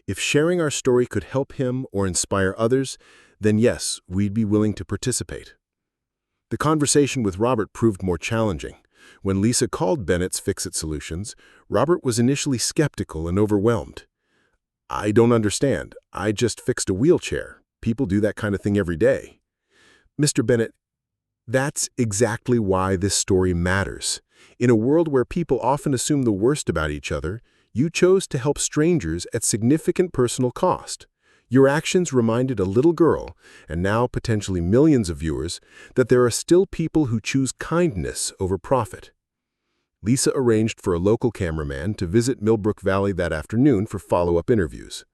If sharing our story could help him or inspire others, then yes, we'd be willing to participate." The conversation with Robert proved more challenging. When Lisa called Bennett's Fix-It Solutions, Robert was initially skeptical and overwhelmed. "I don't understand. I just fixed a wheelchair. People do that kind of thing every day." "Mr. Bennett, That's exactly why this story matters. In a world where people often assume the worst about each other, you chose to help strangers at significant personal cost. Your actions reminded a little girl, and now potentially millions of viewers, that there are still people who choose kindness over profit. Lisa arranged for a local cameraman to visit Millbrook Valley that afternoon for follow-up interviews.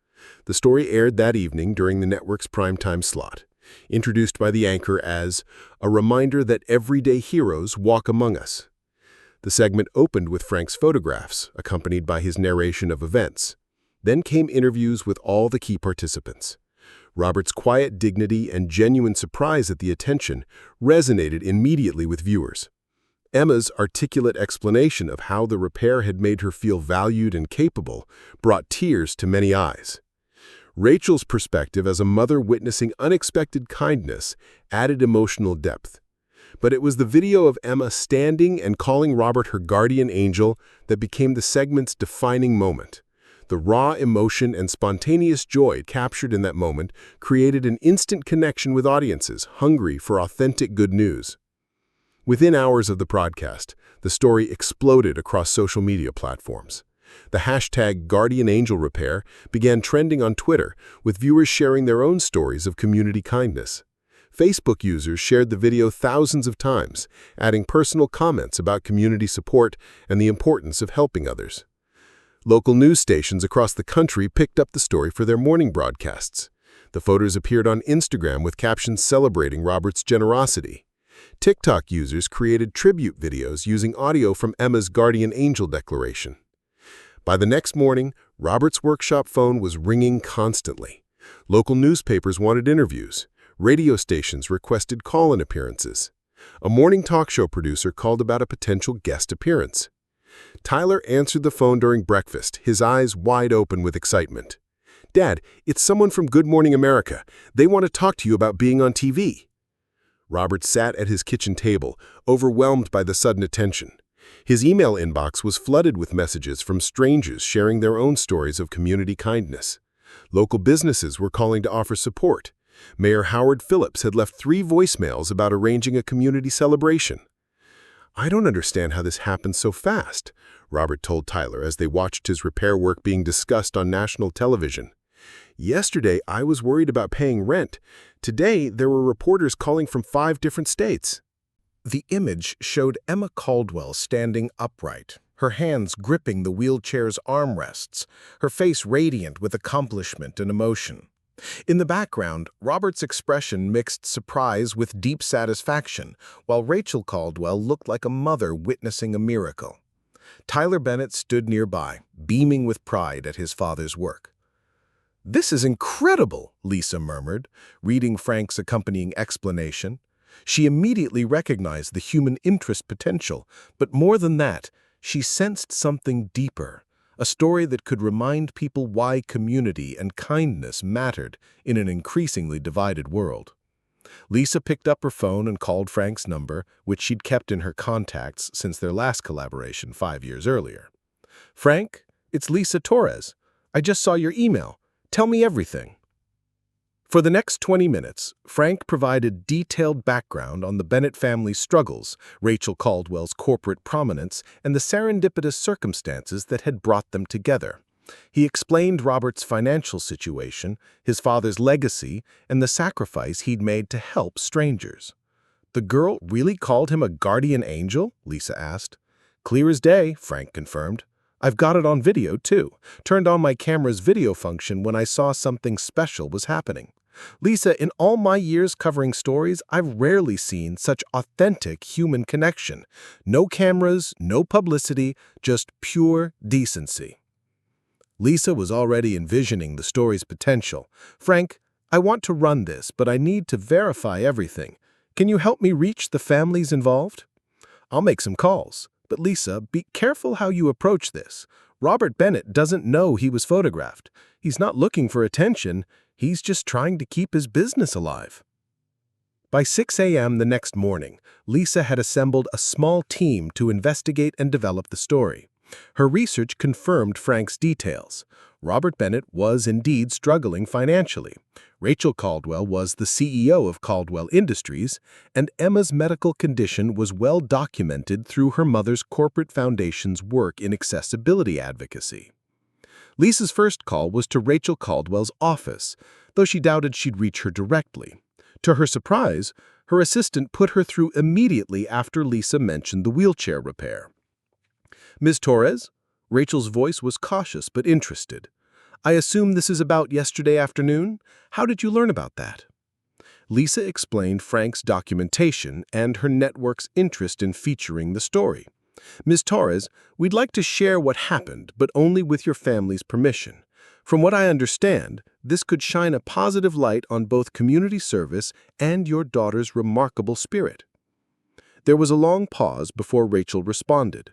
The story aired that evening during the network's primetime slot, introduced by the anchor as a reminder that everyday heroes walk among us. The segment opened with Frank's photographs, accompanied by his narration of events. Then came interviews with all the key participants. Robert's quiet dignity and genuine surprise at the attention resonated immediately with viewers. Emma's articulate explanation of how the repair had made her feel valued and capable brought tears to many eyes. Rachel's perspective as a mother witnessing unexpected kindness added emotional depth. But it was the video of Emma standing and calling Robert her guardian angel that became the segment's defining moment. The raw emotion and spontaneous joy captured in that moment created an instant connection with audiences hungry for authentic good news. Within hours of the broadcast, the story exploded across social media platforms. The hashtag #GuardianAngelRepair began trending on Twitter, with viewers sharing their own stories of community kindness. Facebook users shared the video thousands of times, adding personal comments about community support and the importance of helping others. Local news stations across the country picked up the story for their morning broadcasts. The photos appeared on Instagram with captions celebrating Robert's generosity. TikTok users created tribute videos using audio from Emma's guardian angel declaration. By the next morning, Robert's workshop phone was ringing constantly. Local newspapers wanted interviews. Radio stations requested call-in appearances. A morning talk show producer called about a potential guest appearance. Tyler answered the phone during breakfast, his eyes wide open with excitement. "Dad, it's someone from Good Morning America. They want to talk to you about being on TV." Robert sat at his kitchen table, overwhelmed by the sudden attention. His email inbox was flooded with messages from strangers sharing their own stories of community kindness. Local businesses were calling to offer support. Mayor Howard Phillips had left 3 voicemails about arranging a community celebration. "I don't understand how this happened so fast," Robert told Tyler as they watched his repair work being discussed on national television. "Yesterday, I was worried about paying rent. Today, there were reporters calling from 5 different states." The image showed Emma Caldwell standing upright, her hands gripping the wheelchair's armrests, her face radiant with accomplishment and emotion. In the background, Robert's expression mixed surprise with deep satisfaction, while Rachel Caldwell looked like a mother witnessing a miracle. Tyler Bennett stood nearby, beaming with pride at his father's work. "This is incredible," Lisa murmured, reading Frank's accompanying explanation. She immediately recognized the human interest potential, but more than that, she sensed something deeper, a story that could remind people why community and kindness mattered in an increasingly divided world. Lisa picked up her phone and called Frank's number, which she'd kept in her contacts since their last collaboration 5 years earlier. "Frank, it's Lisa Torres. I just saw your email. Tell me everything." For the next 20 minutes, Frank provided detailed background on the Bennett family's struggles, Rachel Caldwell's corporate prominence, and the serendipitous circumstances that had brought them together. He explained Robert's financial situation, his father's legacy, and the sacrifice he'd made to help strangers. "The girl really called him a guardian angel?" Lisa asked. "Clear as day," Frank confirmed. "I've got it on video, too. Turned on my camera's video function when I saw something special was happening." Lisa, in all my years covering stories, I've rarely seen such authentic human connection. No cameras, no publicity, just pure decency. Lisa was already envisioning the story's potential. "Frank, I want to run this, but I need to verify everything. Can you help me reach the families involved?" "I'll make some calls. But Lisa, be careful how you approach this. Robert Bennett doesn't know he was photographed. He's not looking for attention. He's just trying to keep his business alive." By 6 a.m. the next morning, Lisa had assembled a small team to investigate and develop the story. Her research confirmed Frank's details. Robert Bennett was indeed struggling financially. Rachel Caldwell was the CEO of Caldwell Industries, and Emma's medical condition was well documented through her mother's corporate foundation's work in accessibility advocacy. Lisa's first call was to Rachel Caldwell's office, though she doubted she'd reach her directly. To her surprise, her assistant put her through immediately after Lisa mentioned the wheelchair repair. "Ms. Torres?" Rachel's voice was cautious but interested. "I assume this is about yesterday afternoon? How did you learn about that?" Lisa explained Frank's documentation and her network's interest in featuring the story. "Ms. Torres, we'd like to share what happened, but only with your family's permission. From what I understand, this could shine a positive light on both community service and your daughter's remarkable spirit." There was a long pause before Rachel responded.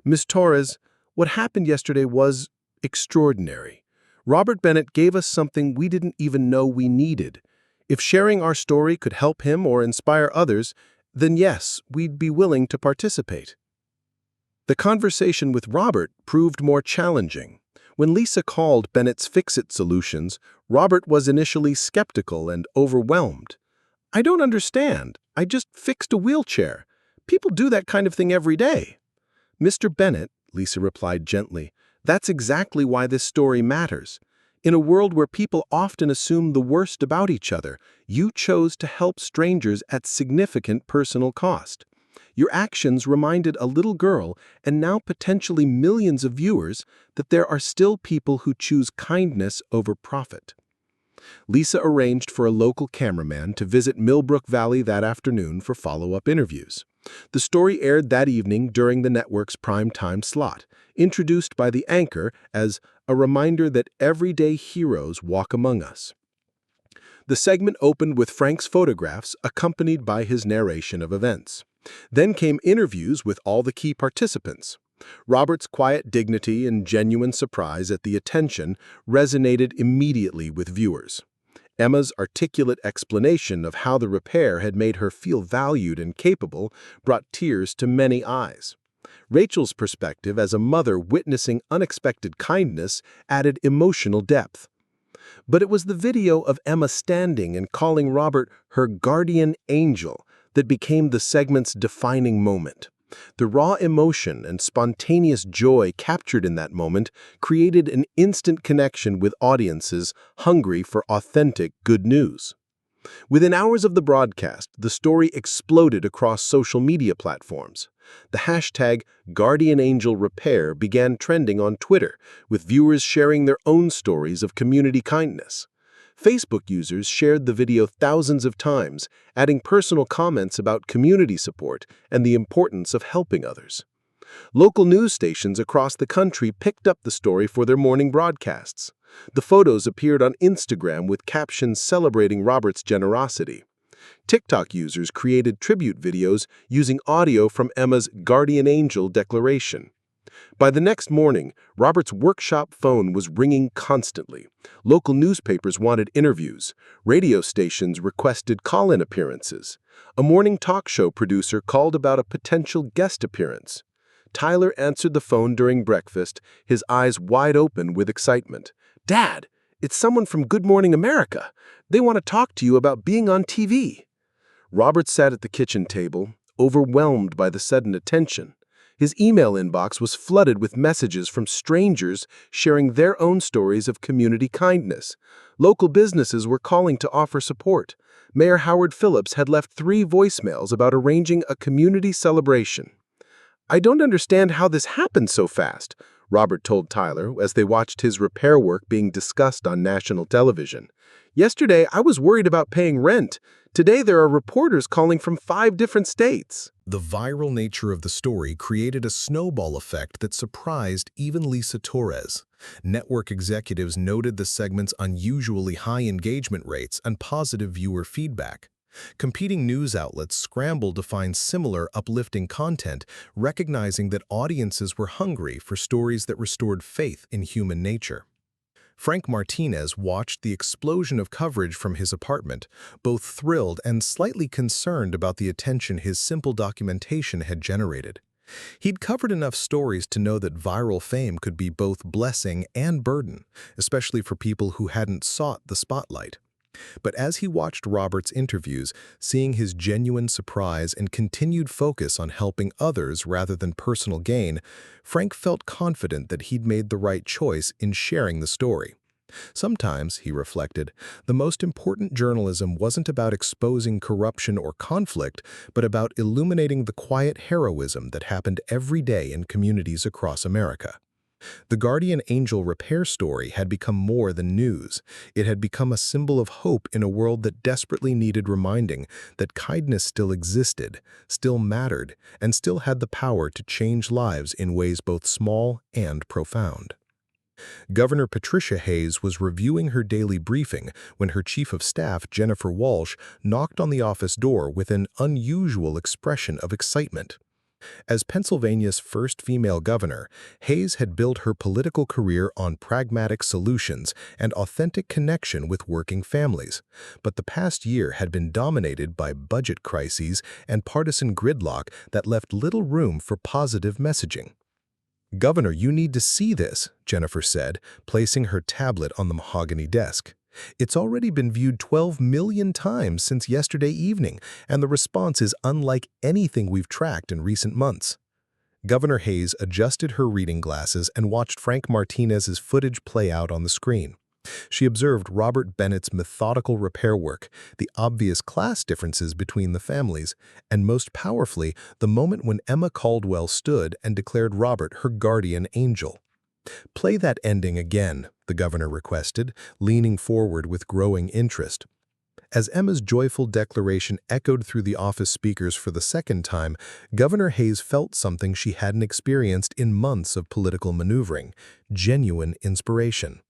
"Ms. Torres, what happened yesterday was extraordinary. Robert Bennett gave us something we didn't even know we needed. If sharing our story could help him or inspire others, then yes, we'd be willing to participate." The conversation with Robert proved more challenging. When Lisa called Bennett's Fix-It Solutions, Robert was initially skeptical and overwhelmed. "I don't understand. I just fixed a wheelchair. People do that kind of thing every day." "Mr. Bennett," Lisa replied gently, "that's exactly why this story matters. In a world where people often assume the worst about each other, you chose to help strangers at significant personal cost. Your actions reminded a little girl, and now potentially millions of viewers, that there are still people who choose kindness over profit." Lisa arranged for a local cameraman to visit Millbrook Valley that afternoon for follow-up interviews. The story aired that evening during the network's prime-time slot, introduced by the anchor as a reminder that everyday heroes walk among us. The segment opened with Frank's photographs accompanied by his narration of events. Then came interviews with all the key participants. Robert's quiet dignity and genuine surprise at the attention resonated immediately with viewers. Emma's articulate explanation of how the repair had made her feel valued and capable brought tears to many eyes. Rachel's perspective as a mother witnessing unexpected kindness added emotional depth. But it was the video of Emma standing and calling Robert her guardian angel that became the segment's defining moment. The raw emotion and spontaneous joy captured in that moment created an instant connection with audiences hungry for authentic good news. Within hours of the broadcast, the story exploded across social media platforms. The hashtag #GuardianAngelRepair began trending on Twitter, with viewers sharing their own stories of community kindness. Facebook users shared the video thousands of times, adding personal comments about community support and the importance of helping others. Local news stations across the country picked up the story for their morning broadcasts. The photos appeared on Instagram with captions celebrating Robert's generosity. TikTok users created tribute videos using audio from Emma's guardian angel declaration. By the next morning, Robert's workshop phone was ringing constantly. Local newspapers wanted interviews. Radio stations requested call-in appearances. A morning talk show producer called about a potential guest appearance. Tyler answered the phone during breakfast, his eyes wide open with excitement. "Dad, it's someone from Good Morning America. They want to talk to you about being on TV." Robert sat at the kitchen table, overwhelmed by the sudden attention. His email inbox was flooded with messages from strangers sharing their own stories of community kindness. Local businesses were calling to offer support. Mayor Howard Phillips had left 3 voicemails about arranging a community celebration. "I don't understand how this happened so fast," Robert told Tyler as they watched his repair work being discussed on national television. "Yesterday, I was worried about paying rent. Today, there are reporters calling from 5 different states." The viral nature of the story created a snowball effect that surprised even Lisa Torres. Network executives noted the segment's unusually high engagement rates and positive viewer feedback. Competing news outlets scrambled to find similar uplifting content, recognizing that audiences were hungry for stories that restored faith in human nature. Frank Martinez watched the explosion of coverage from his apartment, both thrilled and slightly concerned about the attention his simple documentation had generated. He'd covered enough stories to know that viral fame could be both blessing and burden, especially for people who hadn't sought the spotlight. But as he watched Robert's interviews, seeing his genuine surprise and continued focus on helping others rather than personal gain, Frank felt confident that he'd made the right choice in sharing the story. Sometimes, he reflected, the most important journalism wasn't about exposing corruption or conflict, but about illuminating the quiet heroism that happened every day in communities across America. The Guardian Angel repair story had become more than news. It had become a symbol of hope in a world that desperately needed reminding that kindness still existed, still mattered, and still had the power to change lives in ways both small and profound. Governor Patricia Hayes was reviewing her daily briefing when her chief of staff, Jennifer Walsh, knocked on the office door with an unusual expression of excitement. As Pennsylvania's first female governor, Hayes had built her political career on pragmatic solutions and authentic connection with working families. But the past year had been dominated by budget crises and partisan gridlock that left little room for positive messaging. "Governor, you need to see this," Jennifer said, placing her tablet on the mahogany desk. "It's already been viewed 12 million times since yesterday evening, and the response is unlike anything we've tracked in recent months." Governor Hayes adjusted her reading glasses and watched Frank Martinez's footage play out on the screen. She observed Robert Bennett's methodical repair work, the obvious class differences between the families, and most powerfully, the moment when Emma Caldwell stood and declared Robert her guardian angel. "Play that ending again," the governor requested, leaning forward with growing interest. As Emma's joyful declaration echoed through the office speakers for the second time, Governor Hayes felt something she hadn't experienced in months of political maneuvering: genuine inspiration.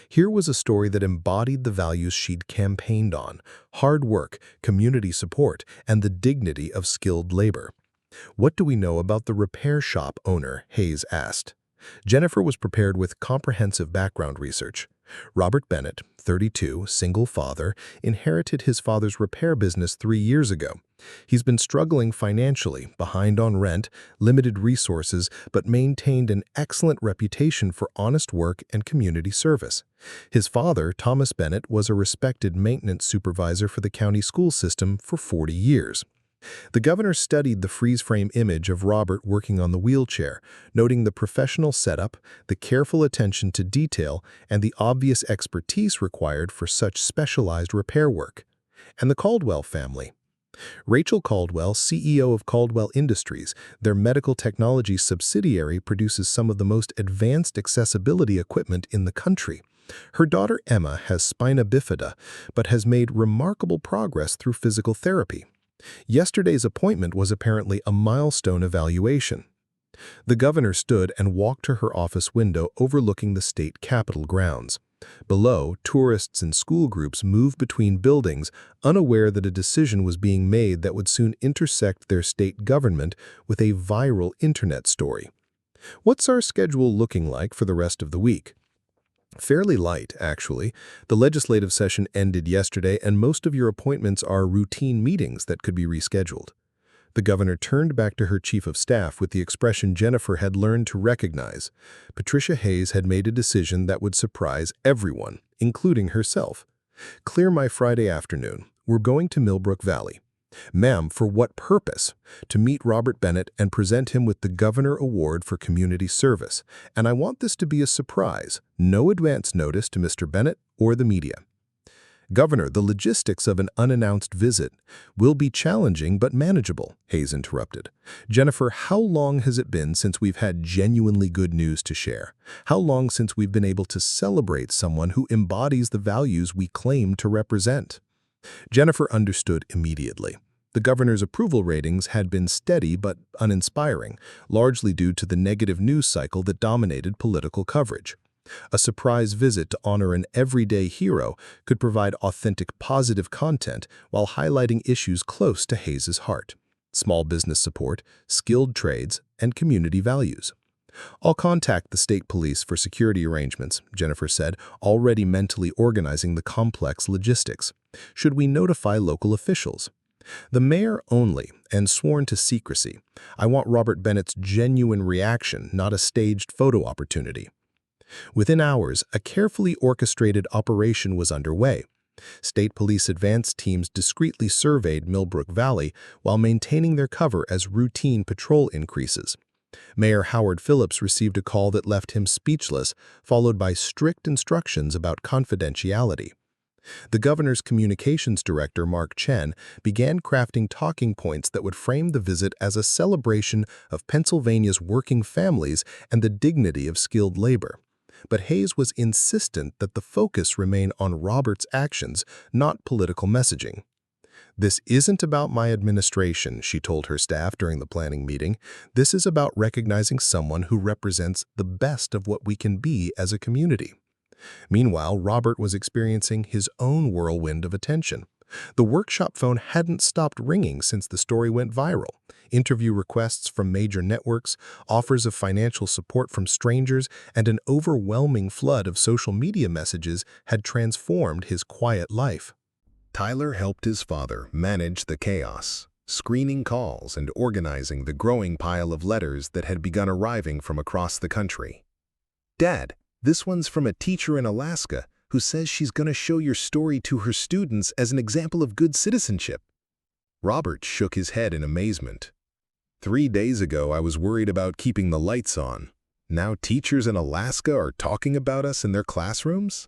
Here was a story that embodied the values she'd campaigned on: hard work, community support, and the dignity of skilled labor. "What do we know about the repair shop owner?" Hayes asked. Jennifer was prepared with comprehensive background research. Robert Bennett, 32, single father, inherited his father's repair business 3 years ago. He's been struggling financially, behind on rent, limited resources, but maintained an excellent reputation for honest work and community service. His father, Thomas Bennett, was a respected maintenance supervisor for the county school system for 40 years. The governor studied the freeze-frame image of Robert working on the wheelchair, noting the professional setup, the careful attention to detail, and the obvious expertise required for such specialized repair work. And the Caldwell family. Rachel Caldwell, CEO of Caldwell Industries, their medical technology subsidiary, produces some of the most advanced accessibility equipment in the country. Her daughter Emma has spina bifida, but has made remarkable progress through physical therapy. Yesterday's appointment was apparently a milestone evaluation. The governor stood and walked to her office window overlooking the state capitol grounds. Below, tourists and school groups moved between buildings, unaware that a decision was being made that would soon intersect their state government with a viral internet story. "What's our schedule looking like for the rest of the week?" "Fairly light, actually. The legislative session ended yesterday, and most of your appointments are routine meetings that could be rescheduled." The governor turned back to her chief of staff with the expression Jennifer had learned to recognize. Patricia Hayes had made a decision that would surprise everyone, including herself. "Clear my Friday afternoon. We're going to Millbrook Valley." "Ma'am, for what purpose?" "To meet Robert Bennett and present him with the Governor Award for Community Service. And I want this to be a surprise. No advance notice to Mr. Bennett or the media." "Governor, the logistics of an unannounced visit will be challenging but manageable," Hayes interrupted. "Jennifer, how long has it been since we've had genuinely good news to share? How long since we've been able to celebrate someone who embodies the values we claim to represent?" Jennifer understood immediately. The governor's approval ratings had been steady but uninspiring, largely due to the negative news cycle that dominated political coverage. A surprise visit to honor an everyday hero could provide authentic positive content while highlighting issues close to Hayes' heart: small business support, skilled trades, and community values. "I'll contact the state police for security arrangements," Jennifer said, already mentally organizing the complex logistics. "Should we notify local officials?" The mayor only, and sworn to secrecy. I want Robert Bennett's genuine reaction, not a staged photo opportunity. Within hours, a carefully orchestrated operation was underway. State police advance teams discreetly surveyed Millbrook Valley while maintaining their cover as routine patrol increases. Mayor Howard Phillips received a call that left him speechless, followed by strict instructions about confidentiality. The governor's communications director, Mark Chen, began crafting talking points that would frame the visit as a celebration of Pennsylvania's working families and the dignity of skilled labor. But Hayes was insistent that the focus remain on Robert's actions, not political messaging. "This isn't about my administration," she told her staff during the planning meeting. "This is about recognizing someone who represents the best of what we can be as a community." Meanwhile, Robert was experiencing his own whirlwind of attention. The workshop phone hadn't stopped ringing since the story went viral. Interview requests from major networks, offers of financial support from strangers, and an overwhelming flood of social media messages had transformed his quiet life. Tyler helped his father manage the chaos, screening calls and organizing the growing pile of letters that had begun arriving from across the country. "Dad, this one's from a teacher in Alaska who says she's going to show your story to her students as an example of good citizenship." Robert shook his head in amazement. 3 days ago, I was worried about keeping the lights on. Now teachers in Alaska are talking about us in their classrooms?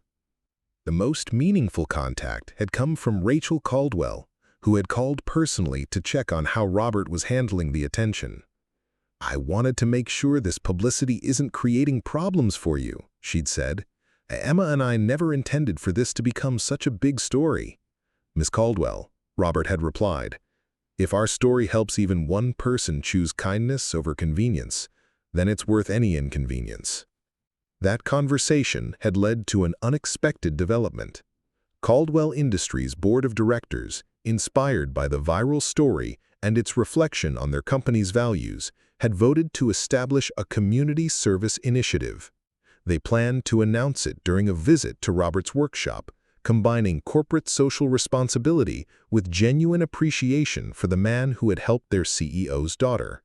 The most meaningful contact had come from Rachel Caldwell, who had called personally to check on how Robert was handling the attention. "I wanted to make sure this publicity isn't creating problems for you," she'd said. "Emma and I never intended for this to become such a big story." "Miss Caldwell," Robert had replied, "if our story helps even one person choose kindness over convenience, then it's worth any inconvenience." That conversation had led to an unexpected development. Caldwell Industries' board of directors, inspired by the viral story and its reflection on their company's values, had voted to establish a community service initiative. They planned to announce it during a visit to Robert's workshop, combining corporate social responsibility with genuine appreciation for the man who had helped their CEO's daughter.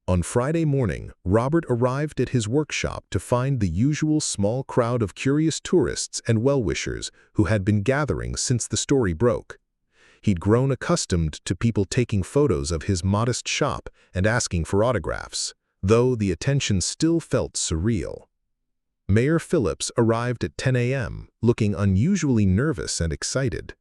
On Friday morning, Robert arrived at his workshop to find the usual small crowd of curious tourists and well-wishers who had been gathering since the story broke. He'd grown accustomed to people taking photos of his modest shop and asking for autographs, though the attention still felt surreal. Mayor Phillips arrived at 10 a.m., looking unusually nervous and excited.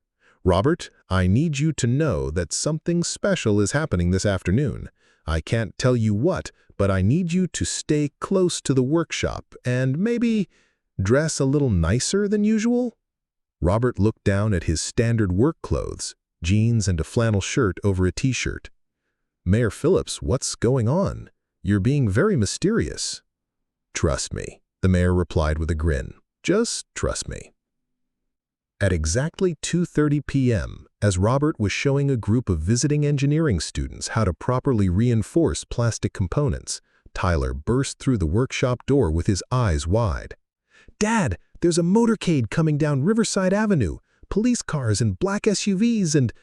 "Robert, I need you to know that something special is happening this afternoon. I can't tell you what, but I need you to stay close to the workshop and maybe dress a little nicer than usual." Robert looked down at his standard work clothes, jeans and a flannel shirt over a t-shirt. "Mayor Phillips, what's going on? You're being very mysterious." "Trust me," the mayor replied with a grin. "Just trust me." At exactly 2:30 p.m., as Robert was showing a group of visiting engineering students how to properly reinforce plastic components, Tyler burst through the workshop door with his eyes wide. "Dad, there's a motorcade coming down Riverside Avenue, police cars and black SUVs and—"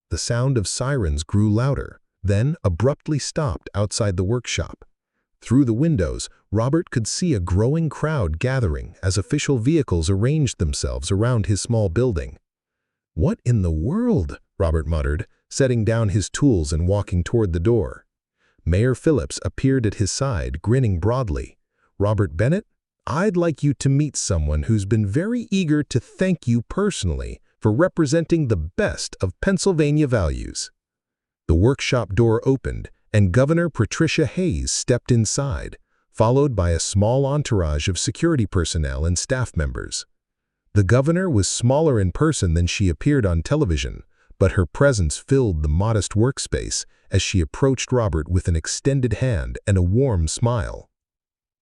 The sound of sirens grew louder, then abruptly stopped outside the workshop. Through the windows, Robert could see a growing crowd gathering as official vehicles arranged themselves around his small building. "What in the world?" Robert muttered, setting down his tools and walking toward the door. Mayor Phillips appeared at his side, grinning broadly. "Robert Bennett, I'd like you to meet someone who's been very eager to thank you personally for representing the best of Pennsylvania values." The workshop door opened, and Governor Patricia Hayes stepped inside, followed by a small entourage of security personnel and staff members. The governor was smaller in person than she appeared on television, but her presence filled the modest workspace as she approached Robert with an extended hand and a warm smile.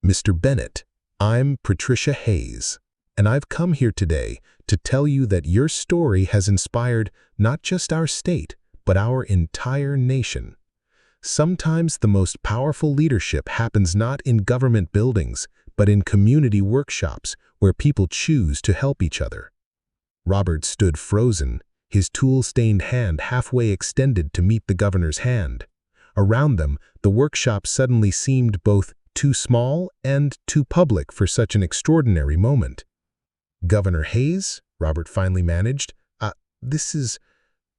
"Mr. Bennett, I'm Patricia Hayes, and I've come here today to tell you that your story has inspired not just our state, but our entire nation. Sometimes the most powerful leadership happens not in government buildings, but in community workshops where people choose to help each other." Robert stood frozen, his tool-stained hand halfway extended to meet the governor's hand. Around them, the workshop suddenly seemed both too small and too public for such an extraordinary moment. "Governor Hayes?" Robert finally managed.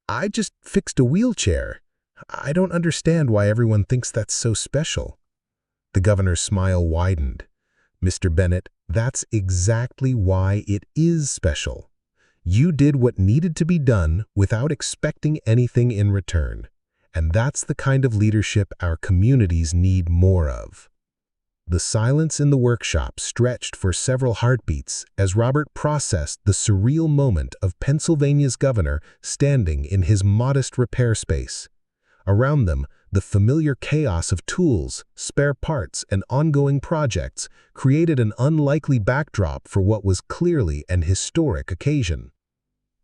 I just fixed a wheelchair. I don't understand why everyone thinks that's so special." The governor's smile widened. "Mr. Bennett, that's exactly why it is special. You did what needed to be done without expecting anything in return. And that's the kind of leadership our communities need more of." The silence in the workshop stretched for several heartbeats as Robert processed the surreal moment of Pennsylvania's governor standing in his modest repair space. Around them, the familiar chaos of tools, spare parts, and ongoing projects created an unlikely backdrop for what was clearly an historic occasion.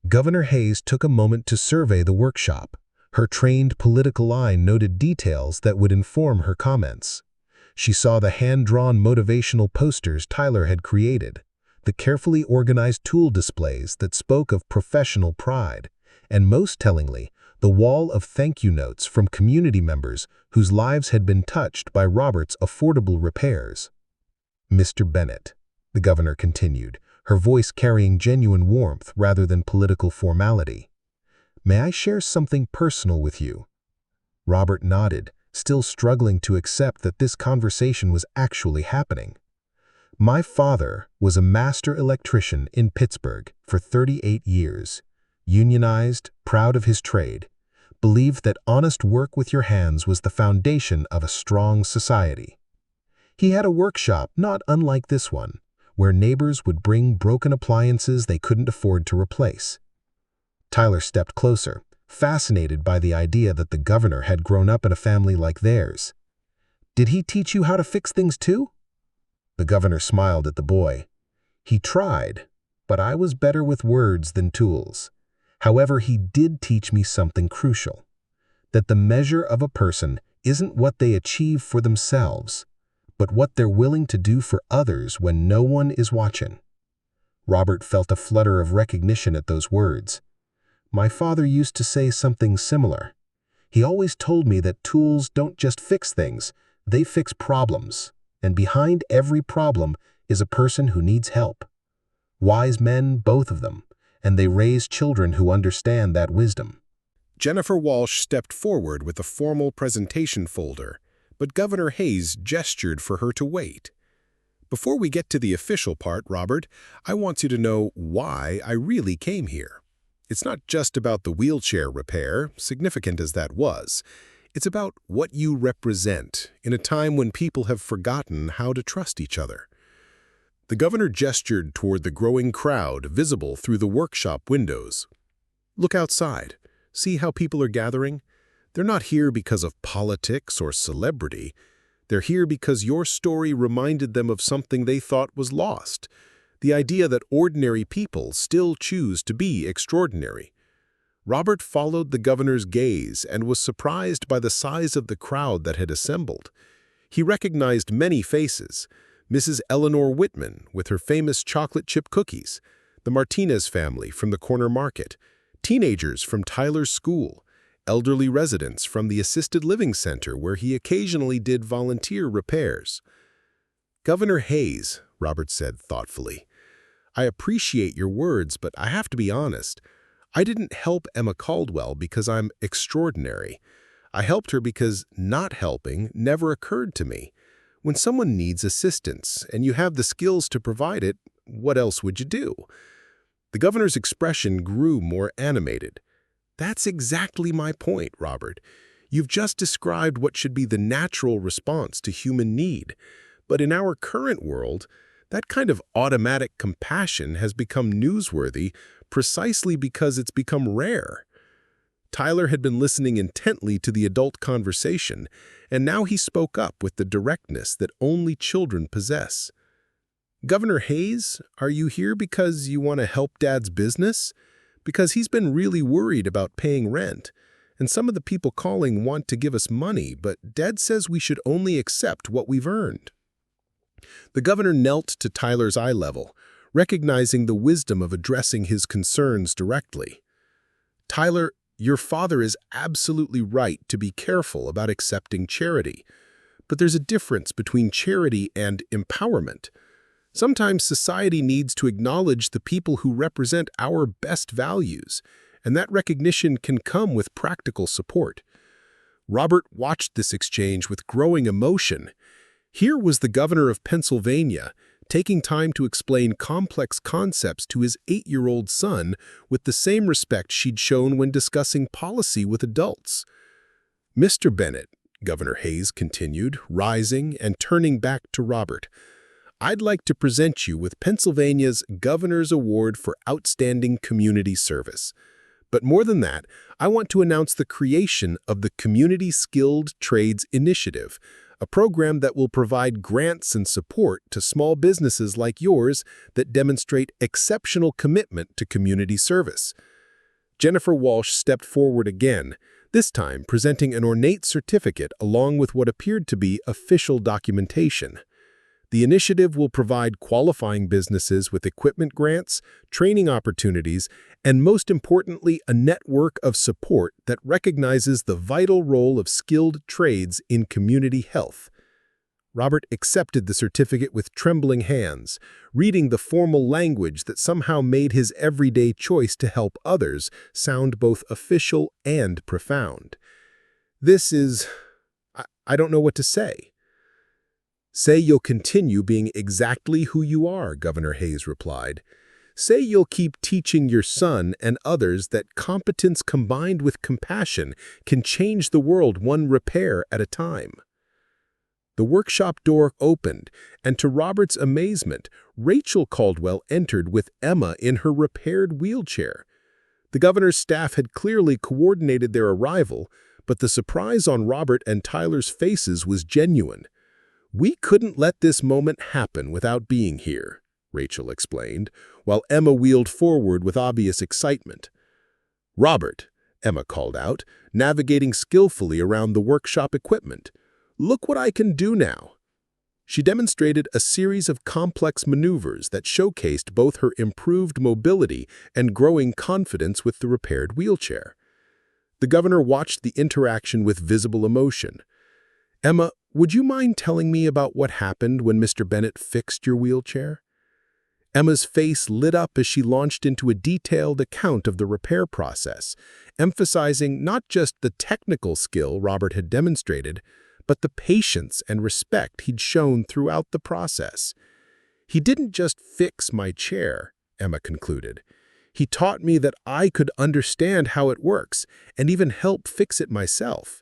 Governor Hayes took a moment to survey the workshop. Her trained political eye noted details that would inform her comments. She saw the hand-drawn motivational posters Tyler had created, the carefully organized tool displays that spoke of professional pride, and most tellingly, the wall of thank-you notes from community members whose lives had been touched by Robert's affordable repairs. "Mr. Bennett," the governor continued, her voice carrying genuine warmth rather than political formality, "may I share something personal with you?" Robert nodded, still struggling to accept that this conversation was actually happening. "My father was a master electrician in Pittsburgh for 38 years, unionized, proud of his trade, believed that honest work with your hands was the foundation of a strong society. He had a workshop not unlike this one, where neighbors would bring broken appliances they couldn't afford to replace." Tyler stepped closer, fascinated by the idea that the governor had grown up in a family like theirs. "Did he teach you how to fix things too?" The governor smiled at the boy. "He tried, but I was better with words than tools. However, he did teach me something crucial, that the measure of a person isn't what they achieve for themselves, but what they're willing to do for others when no one is watching." Robert felt a flutter of recognition at those words. "My father used to say something similar. He always told me that tools don't just fix things, they fix problems, and behind every problem is a person who needs help. Wise men, both of them, and they raise children who understand that wisdom." Jennifer Walsh stepped forward with a formal presentation folder, but Governor Hayes gestured for her to wait. "Before we get to the official part, Robert, I want you to know why I really came here. It's not just about the wheelchair repair, significant as that was. It's about what you represent in a time when people have forgotten how to trust each other." The governor gestured toward the growing crowd visible through the workshop windows. "Look outside. See how people are gathering? They're not here because of politics or celebrity. They're here because your story reminded them of something they thought was lost. The idea that ordinary people still choose to be extraordinary." Robert followed the governor's gaze and was surprised by the size of the crowd that had assembled. He recognized many faces: Mrs. Eleanor Whitman with her famous chocolate chip cookies, the Martinez family from the corner market, teenagers from Tyler's school, elderly residents from the assisted living center where he occasionally did volunteer repairs. "Governor Hayes," Robert said thoughtfully, "I appreciate your words, but I have to be honest. I didn't help Emma Caldwell because I'm extraordinary. I helped her because not helping never occurred to me. When someone needs assistance and you have the skills to provide it, what else would you do?" The governor's expression grew more animated. "That's exactly my point, Robert. You've just described what should be the natural response to human need. But in our current world, that kind of automatic compassion has become newsworthy precisely because it's become rare." Tyler had been listening intently to the adult conversation, and now he spoke up with the directness that only children possess. "Governor Hayes, are you here because you want to help Dad's business? Because he's been really worried about paying rent, and some of the people calling want to give us money, but Dad says we should only accept what we've earned." The governor knelt to Tyler's eye level, recognizing the wisdom of addressing his concerns directly. Tyler, your father is absolutely right to be careful about accepting charity. But there's a difference between charity and empowerment. Sometimes society needs to acknowledge the people who represent our best values, and that recognition can come with practical support. Robert watched this exchange with growing emotion. Here was the governor of Pennsylvania, taking time to explain complex concepts to his 8-year-old son with the same respect she'd shown when discussing policy with adults. "Mr. Bennett," Governor Hayes continued, rising and turning back to Robert, "I'd like to present you with Pennsylvania's Governor's Award for Outstanding Community Service. But more than that, I want to announce the creation of the Community Skilled Trades Initiative, a program that will provide grants and support to small businesses like yours that demonstrate exceptional commitment to community service." Jennifer Walsh stepped forward again, this time presenting an ornate certificate along with what appeared to be official documentation. The initiative will provide qualifying businesses with equipment grants, training opportunities, and most importantly, a network of support that recognizes the vital role of skilled trades in community health. Robert accepted the certificate with trembling hands, reading the formal language that somehow made his everyday choice to help others sound both official and profound. "This is... I don't know what to say." "Say you'll continue being exactly who you are," Governor Hayes replied. "Say you'll keep teaching your son and others that competence combined with compassion can change the world one repair at a time." The workshop door opened, and to Robert's amazement, Rachel Caldwell entered with Emma in her repaired wheelchair. The governor's staff had clearly coordinated their arrival, but the surprise on Robert and Tyler's faces was genuine. "We couldn't let this moment happen without being here," Rachel explained, while Emma wheeled forward with obvious excitement. "Robert," Emma called out, navigating skillfully around the workshop equipment, "look what I can do now." She demonstrated a series of complex maneuvers that showcased both her improved mobility and growing confidence with the repaired wheelchair. The governor watched the interaction with visible emotion. "Emma, would you mind telling me about what happened when Mr. Bennett fixed your wheelchair?" Emma's face lit up as she launched into a detailed account of the repair process, emphasizing not just the technical skill Robert had demonstrated, but the patience and respect he'd shown throughout the process. "He didn't just fix my chair," Emma concluded. "He taught me that I could understand how it works and even help fix it myself.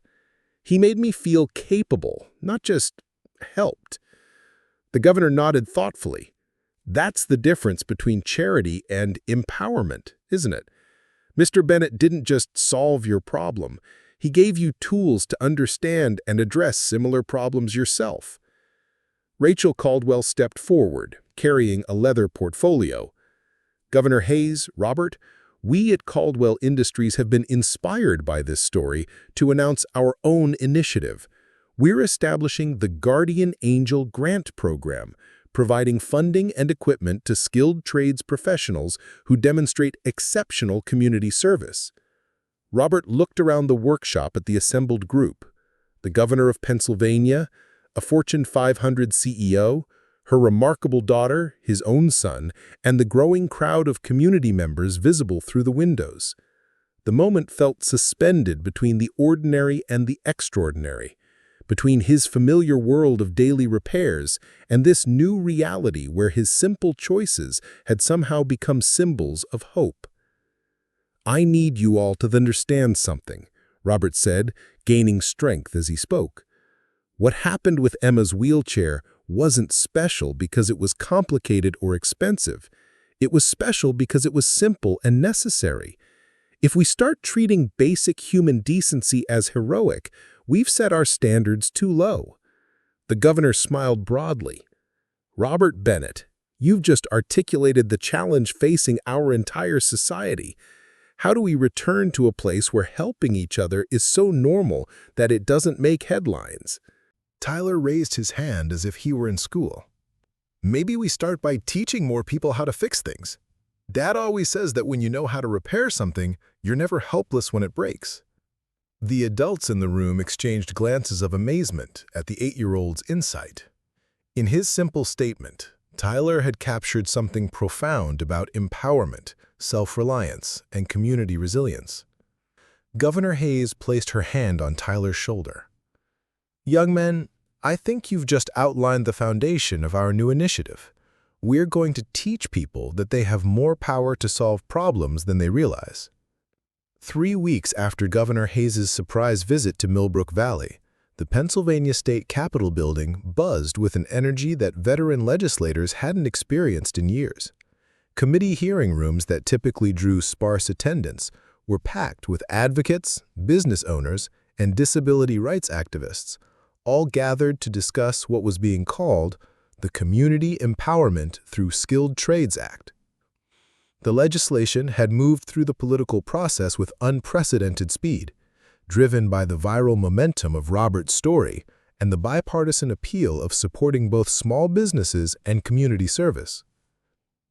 He made me feel capable, not just helped." The governor nodded thoughtfully. "That's the difference between charity and empowerment, isn't it? Mr. Bennett didn't just solve your problem. He gave you tools to understand and address similar problems yourself." Rachel Caldwell stepped forward, carrying a leather portfolio. "Governor Hayes, Robert, we at Caldwell Industries have been inspired by this story to announce our own initiative. We're establishing the Guardian Angel Grant Program, providing funding and equipment to skilled trades professionals who demonstrate exceptional community service." Robert looked around the workshop at the assembled group. The governor of Pennsylvania, a Fortune 500 CEO, her remarkable daughter, his own son, and the growing crowd of community members visible through the windows. The moment felt suspended between the ordinary and the extraordinary, between his familiar world of daily repairs and this new reality where his simple choices had somehow become symbols of hope. "I need you all to understand something," Robert said, gaining strength as he spoke. "What happened with Emma's wheelchair wasn't special because it was complicated or expensive. It was special because it was simple and necessary. If we start treating basic human decency as heroic, we've set our standards too low." The governor smiled broadly. "Robert Bennett, you've just articulated the challenge facing our entire society. How do we return to a place where helping each other is so normal that it doesn't make headlines?" Tyler raised his hand as if he were in school. "Maybe we start by teaching more people how to fix things." Dad always says that when you know how to repair something, you're never helpless when it breaks. The adults in the room exchanged glances of amazement at the 8-year-old's insight. In his simple statement, Tyler had captured something profound about empowerment, self-reliance, and community resilience. Governor Hayes placed her hand on Tyler's shoulder. "Young men, I think you've just outlined the foundation of our new initiative. We're going to teach people that they have more power to solve problems than they realize." 3 weeks after Governor Hayes's surprise visit to Millbrook Valley, the Pennsylvania State Capitol building buzzed with an energy that veteran legislators hadn't experienced in years. Committee hearing rooms that typically drew sparse attendance were packed with advocates, business owners, and disability rights activists, all gathered to discuss what was being called the Community Empowerment Through Skilled Trades Act. The legislation had moved through the political process with unprecedented speed, driven by the viral momentum of Robert's story and the bipartisan appeal of supporting both small businesses and community service.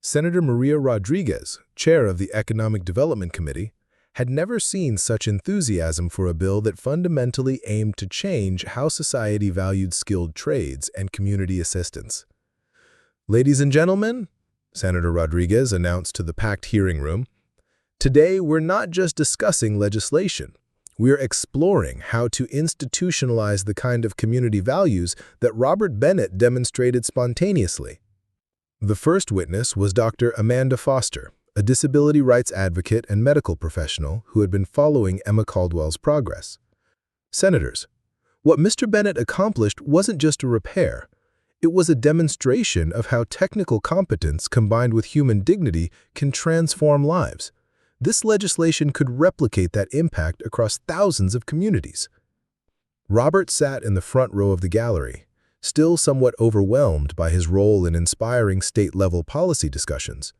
Senator Maria Rodriguez, chair of the Economic Development Committee, had never seen such enthusiasm for a bill that fundamentally aimed to change how society valued skilled trades and community assistance. "Ladies and gentlemen," Senator Rodriguez announced to the packed hearing room, "today we're not just discussing legislation. We're exploring how to institutionalize the kind of community values that Robert Bennett demonstrated spontaneously." The first witness was Dr. Amanda Foster, a disability rights advocate and medical professional who had been following Emma Caldwell's progress. "Senators, what Mr. Bennett accomplished wasn't just a repair. It was a demonstration of how technical competence combined with human dignity can transform lives. This legislation could replicate that impact across thousands of communities." Robert sat in the front row of the gallery, still somewhat overwhelmed by his role in inspiring state-level policy discussions.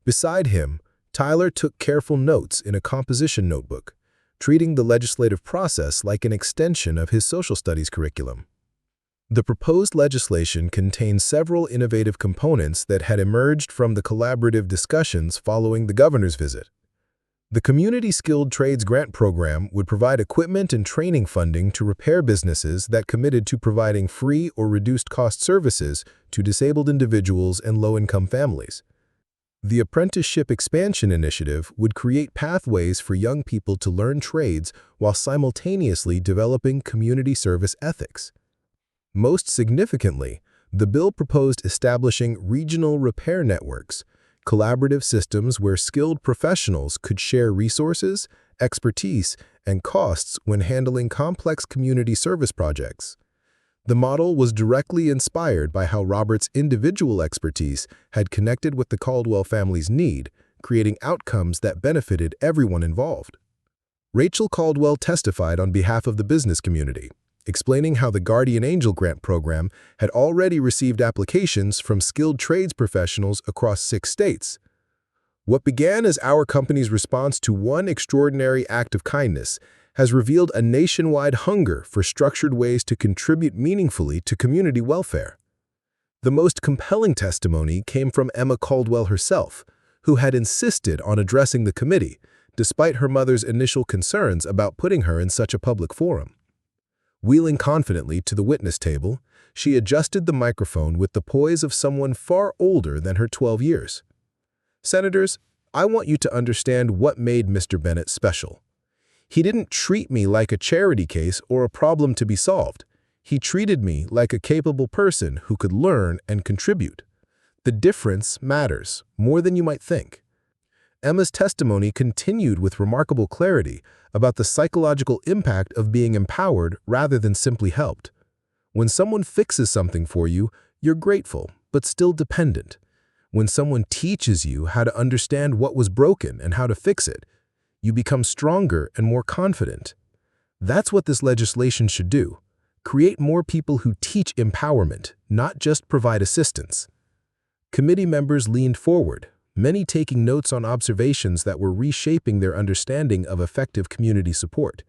Beside him, Tyler took careful notes in a composition notebook, treating the legislative process like an extension of his social studies curriculum. The proposed legislation contained several innovative components that had emerged from the collaborative discussions following the governor's visit. The Community Skilled Trades Grant Program would provide equipment and training funding to repair businesses that committed to providing free or reduced-cost services to disabled individuals and low-income families. The Apprenticeship Expansion Initiative would create pathways for young people to learn trades while simultaneously developing community service ethics. Most significantly, the bill proposed establishing regional repair networks, collaborative systems where skilled professionals could share resources, expertise, and costs when handling complex community service projects. The model was directly inspired by how Robert's individual expertise had connected with the Caldwell family's need, creating outcomes that benefited everyone involved. Rachel Caldwell testified on behalf of the business community, explaining how the Guardian Angel Grant Program had already received applications from skilled trades professionals across 6 states. "What began as our company's response to one extraordinary act of kindness has revealed a nationwide hunger for structured ways to contribute meaningfully to community welfare." The most compelling testimony came from Emma Caldwell herself, who had insisted on addressing the committee, despite her mother's initial concerns about putting her in such a public forum. Wheeling confidently to the witness table, she adjusted the microphone with the poise of someone far older than her 12 years. "Senators, I want you to understand what made Mr. Bennett special. He didn't treat me like a charity case or a problem to be solved. He treated me like a capable person who could learn and contribute. The difference matters more than you might think." Emma's testimony continued with remarkable clarity about the psychological impact of being empowered rather than simply helped. When someone fixes something for you, you're grateful, but still dependent. When someone teaches you how to understand what was broken and how to fix it, you become stronger and more confident. That's what this legislation should do. Create more people who teach empowerment, not just provide assistance. Committee members leaned forward, many taking notes on observations that were reshaping their understanding of effective community support.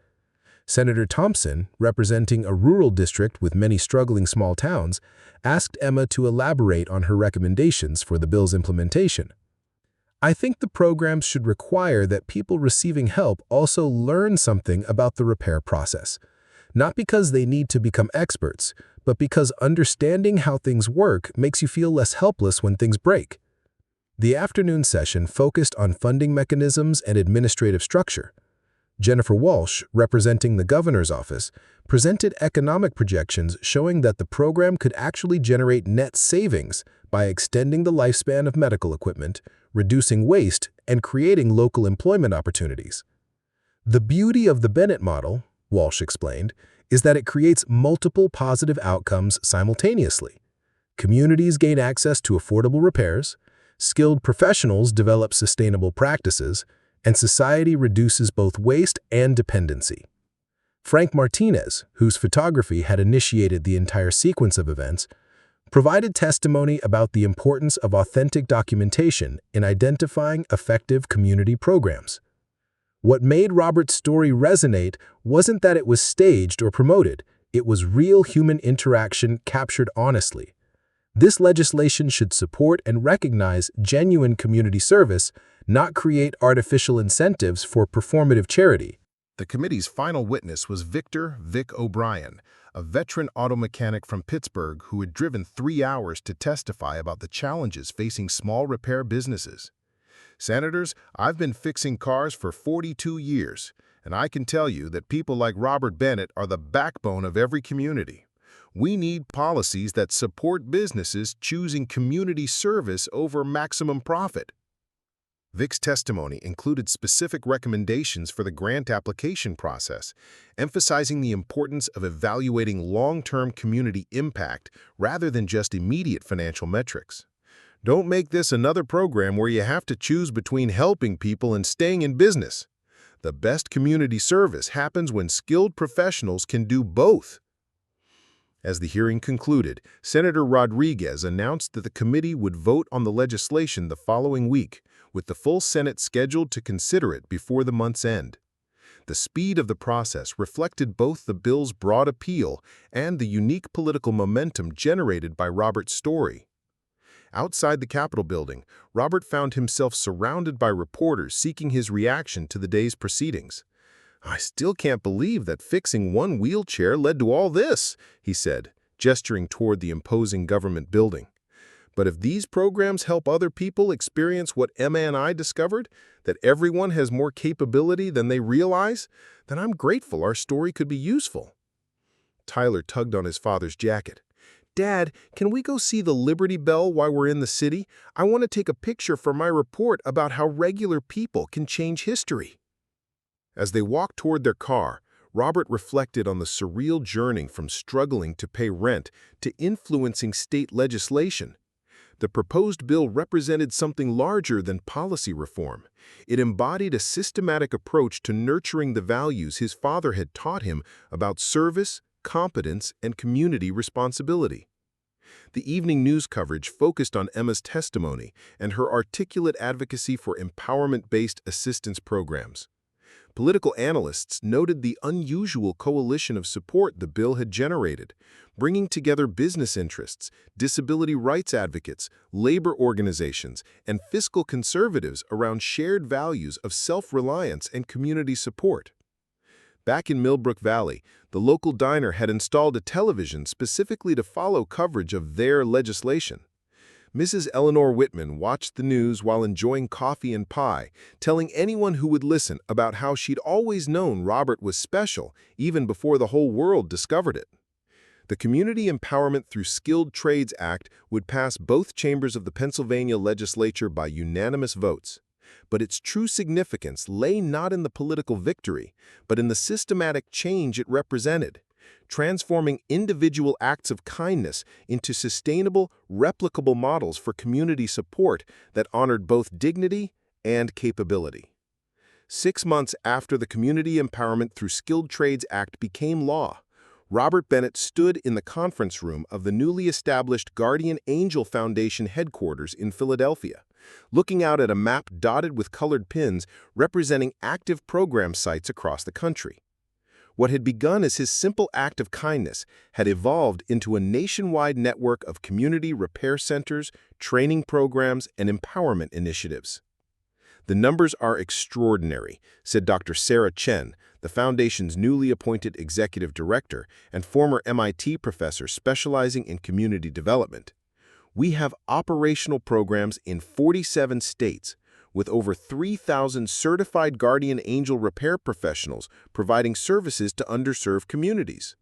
Senator Thompson, representing a rural district with many struggling small towns, asked Emma to elaborate on her recommendations for the bill's implementation. I think the programs should require that people receiving help also learn something about the repair process. Not because they need to become experts, but because understanding how things work makes you feel less helpless when things break. The afternoon session focused on funding mechanisms and administrative structure. Jennifer Walsh, representing the governor's office, presented economic projections showing that the program could actually generate net savings by extending the lifespan of medical equipment, reducing waste, and creating local employment opportunities. The beauty of the Bennett model, Walsh explained, is that it creates multiple positive outcomes simultaneously. Communities gain access to affordable repairs, skilled professionals develop sustainable practices, and society reduces both waste and dependency. Frank Martinez, whose photography had initiated the entire sequence of events, provided testimony about the importance of authentic documentation in identifying effective community programs. What made Robert's story resonate wasn't that it was staged or promoted, it was real human interaction captured honestly. This legislation should support and recognize genuine community service, not create artificial incentives for performative charity. The committee's final witness was Vic O'Brien, a veteran auto mechanic from Pittsburgh who had driven 3 hours to testify about the challenges facing small repair businesses. "Senators, I've been fixing cars for 42 years, and I can tell you that people like Robert Bennett are the backbone of every community. We need policies that support businesses choosing community service over maximum profit." Vic's testimony included specific recommendations for the grant application process, emphasizing the importance of evaluating long-term community impact rather than just immediate financial metrics. "Don't make this another program where you have to choose between helping people and staying in business. The best community service happens when skilled professionals can do both." As the hearing concluded, Senator Rodriguez announced that the committee would vote on the legislation the following week, with the full Senate scheduled to consider it before the month's end. The speed of the process reflected both the bill's broad appeal and the unique political momentum generated by Robert's story. Outside the Capitol building, Robert found himself surrounded by reporters seeking his reaction to the day's proceedings. "I still can't believe that fixing one wheelchair led to all this," he said, gesturing toward the imposing government building. "But if these programs help other people experience what Emma and I discovered, that everyone has more capability than they realize, then I'm grateful our story could be useful." Tyler tugged on his father's jacket. "Dad, can we go see the Liberty Bell while we're in the city? I want to take a picture for my report about how regular people can change history." As they walked toward their car, Robert reflected on the surreal journey from struggling to pay rent to influencing state legislation. The proposed bill represented something larger than policy reform. It embodied a systematic approach to nurturing the values his father had taught him about service, competence, and community responsibility. The evening news coverage focused on Emma's testimony and her articulate advocacy for empowerment-based assistance programs. Political analysts noted the unusual coalition of support the bill had generated, bringing together business interests, disability rights advocates, labor organizations, and fiscal conservatives around shared values of self-reliance and community support. Back in Millbrook Valley, the local diner had installed a television specifically to follow coverage of their legislation. Mrs. Eleanor Whitman watched the news while enjoying coffee and pie, telling anyone who would listen about how she'd always known Robert was special, even before the whole world discovered it. The Community Empowerment Through Skilled Trades Act would pass both chambers of the Pennsylvania legislature by unanimous votes. But its true significance lay not in the political victory, but in the systematic change it represented, transforming individual acts of kindness into sustainable, replicable models for community support that honored both dignity and capability. 6 months after the Community Empowerment Through Skilled Trades Act became law, Robert Bennett stood in the conference room of the newly established Guardian Angel Foundation headquarters in Philadelphia, looking out at a map dotted with colored pins representing active program sites across the country. What had begun as his simple act of kindness had evolved into a nationwide network of community repair centers, training programs, and empowerment initiatives. "The numbers are extraordinary," said Dr. Sarah Chen, the Foundation's newly appointed executive director and former MIT professor specializing in community development. "We have operational programs in 47 states, with over 3,000 certified guardian angel repair professionals providing services to underserved communities."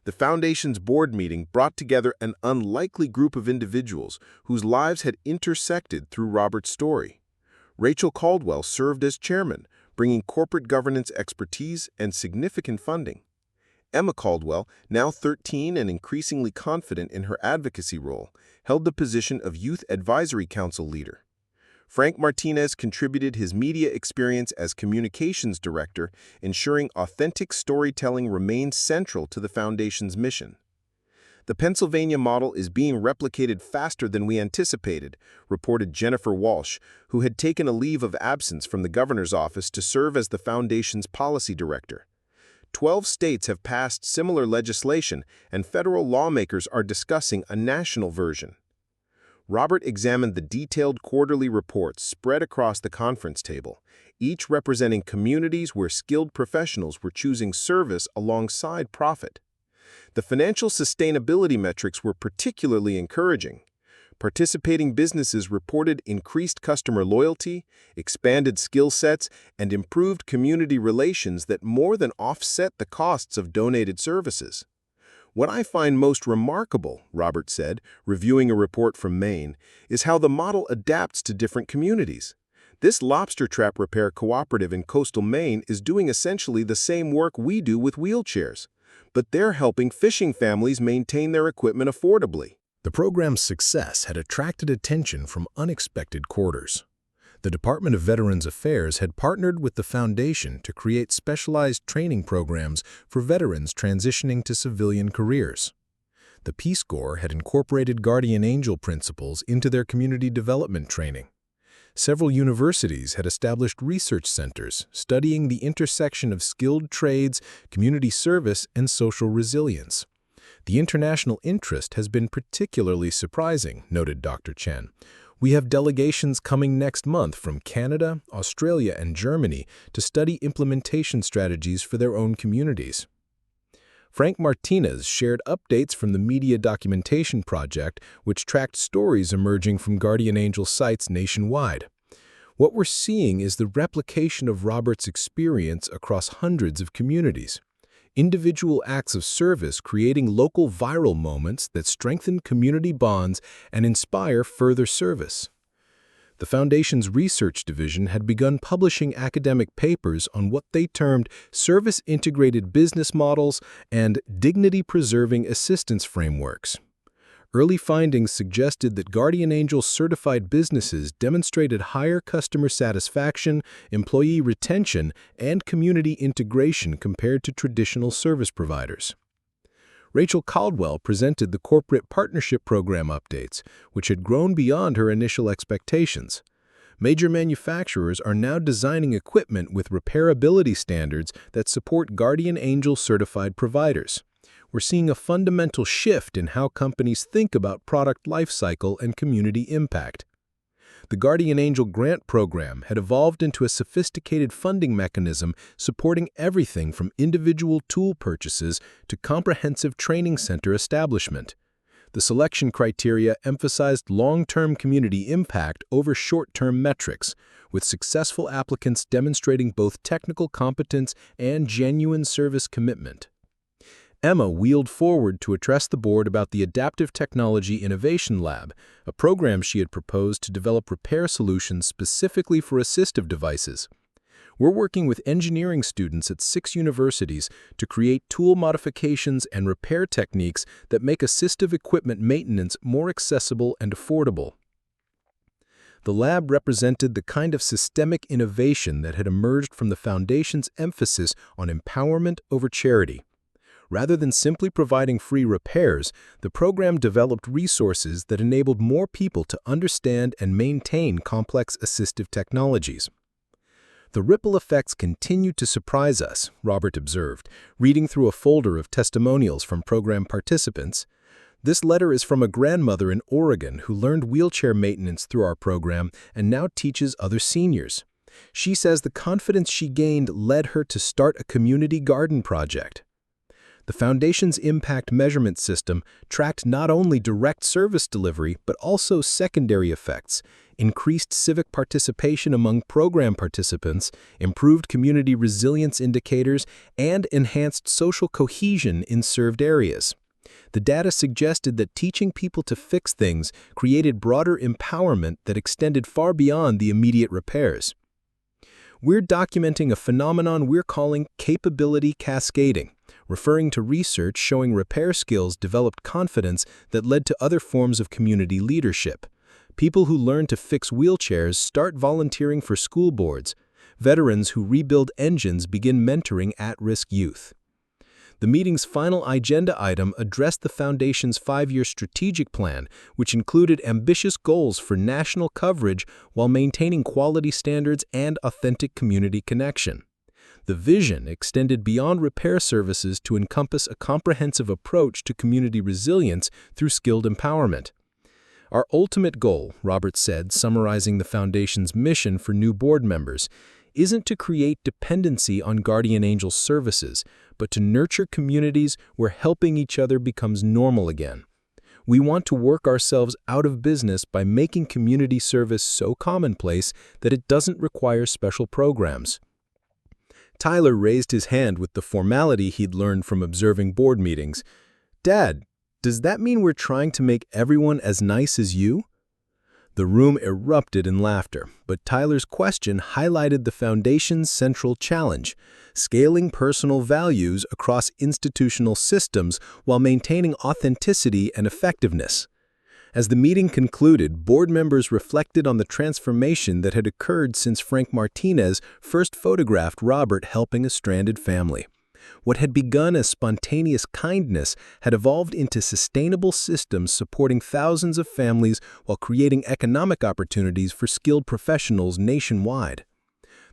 The Foundation's board meeting brought together an unlikely group of individuals whose lives had intersected through Robert's story. Rachel Caldwell served as chairman, bringing corporate governance expertise and significant funding. Emma Caldwell, now 13 and increasingly confident in her advocacy role, held the position of Youth Advisory Council leader. Frank Martinez contributed his media experience as communications director, ensuring authentic storytelling remains central to the Foundation's mission. "The Pennsylvania model is being replicated faster than we anticipated," reported Jennifer Walsh, who had taken a leave of absence from the governor's office to serve as the Foundation's policy director. 12 states have passed similar legislation, and federal lawmakers are discussing a national version. Robert examined the detailed quarterly reports spread across the conference table, each representing communities where skilled professionals were choosing service alongside profit. The financial sustainability metrics were particularly encouraging. Participating businesses reported increased customer loyalty, expanded skill sets, and improved community relations that more than offset the costs of donated services. "What I find most remarkable," Robert said, reviewing a report from Maine, "is how the model adapts to different communities. This lobster trap repair cooperative in coastal Maine is doing essentially the same work we do with wheelchairs, but they're helping fishing families maintain their equipment affordably." The program's success had attracted attention from unexpected quarters. The Department of Veterans Affairs had partnered with the Foundation to create specialized training programs for veterans transitioning to civilian careers. The Peace Corps had incorporated guardian angel principles into their community development training. Several universities had established research centers studying the intersection of skilled trades, community service, and social resilience. "The international interest has been particularly surprising," noted Dr. Chen. "We have delegations coming next month from Canada, Australia, and Germany to study implementation strategies for their own communities." Frank Martinez shared updates from the Media Documentation Project, which tracked stories emerging from Guardian Angel sites nationwide. "What we're seeing is the replication of Robert's experience across hundreds of communities. Individual acts of service creating local viral moments that strengthen community bonds and inspire further service." The Foundation's research division had begun publishing academic papers on what they termed service-integrated business models and dignity-preserving assistance frameworks. Early findings suggested that Guardian Angel certified businesses demonstrated higher customer satisfaction, employee retention, and community integration compared to traditional service providers. Rachel Caldwell presented the Corporate Partnership Program updates, which had grown beyond her initial expectations. Major manufacturers are now designing equipment with repairability standards that support Guardian Angel certified providers. "We're seeing a fundamental shift in how companies think about product lifecycle and community impact." The Guardian Angel Grant Program had evolved into a sophisticated funding mechanism supporting everything from individual tool purchases to comprehensive training center establishment. The selection criteria emphasized long-term community impact over short-term metrics, with successful applicants demonstrating both technical competence and genuine service commitment. Emma wheeled forward to address the board about the Adaptive Technology Innovation Lab, a program she had proposed to develop repair solutions specifically for assistive devices. "We're working with engineering students at 6 universities to create tool modifications and repair techniques that make assistive equipment maintenance more accessible and affordable." The lab represented the kind of systemic innovation that had emerged from the Foundation's emphasis on empowerment over charity. Rather than simply providing free repairs, the program developed resources that enabled more people to understand and maintain complex assistive technologies. "The ripple effects continue to surprise us," Robert observed, reading through a folder of testimonials from program participants. This letter is from a grandmother in Oregon who learned wheelchair maintenance through our program and now teaches other seniors. She says the confidence she gained led her to start a community garden project. The Foundation's impact measurement system tracked not only direct service delivery but also secondary effects, increased civic participation among program participants, improved community resilience indicators, and enhanced social cohesion in served areas. The data suggested that teaching people to fix things created broader empowerment that extended far beyond the immediate repairs. We're documenting a phenomenon we're calling capability cascading, referring to research showing repair skills developed confidence that led to other forms of community leadership. People who learn to fix wheelchairs start volunteering for school boards. Veterans who rebuild engines begin mentoring at-risk youth. The meeting's final agenda item addressed the Foundation's 5-year strategic plan, which included ambitious goals for national coverage while maintaining quality standards and authentic community connection. The vision extended beyond repair services to encompass a comprehensive approach to community resilience through skilled empowerment. Our ultimate goal, Roberts said, summarizing the Foundation's mission for new board members, isn't to create dependency on Guardian Angel services, but to nurture communities where helping each other becomes normal again. We want to work ourselves out of business by making community service so commonplace that it doesn't require special programs. Tyler raised his hand with the formality he'd learned from observing board meetings. "Dad, does that mean we're trying to make everyone as nice as you?" The room erupted in laughter, but Tyler's question highlighted the Foundation's central challenge: scaling personal values across institutional systems while maintaining authenticity and effectiveness. As the meeting concluded, board members reflected on the transformation that had occurred since Frank Martinez first photographed Robert helping a stranded family. What had begun as spontaneous kindness had evolved into sustainable systems supporting thousands of families while creating economic opportunities for skilled professionals nationwide.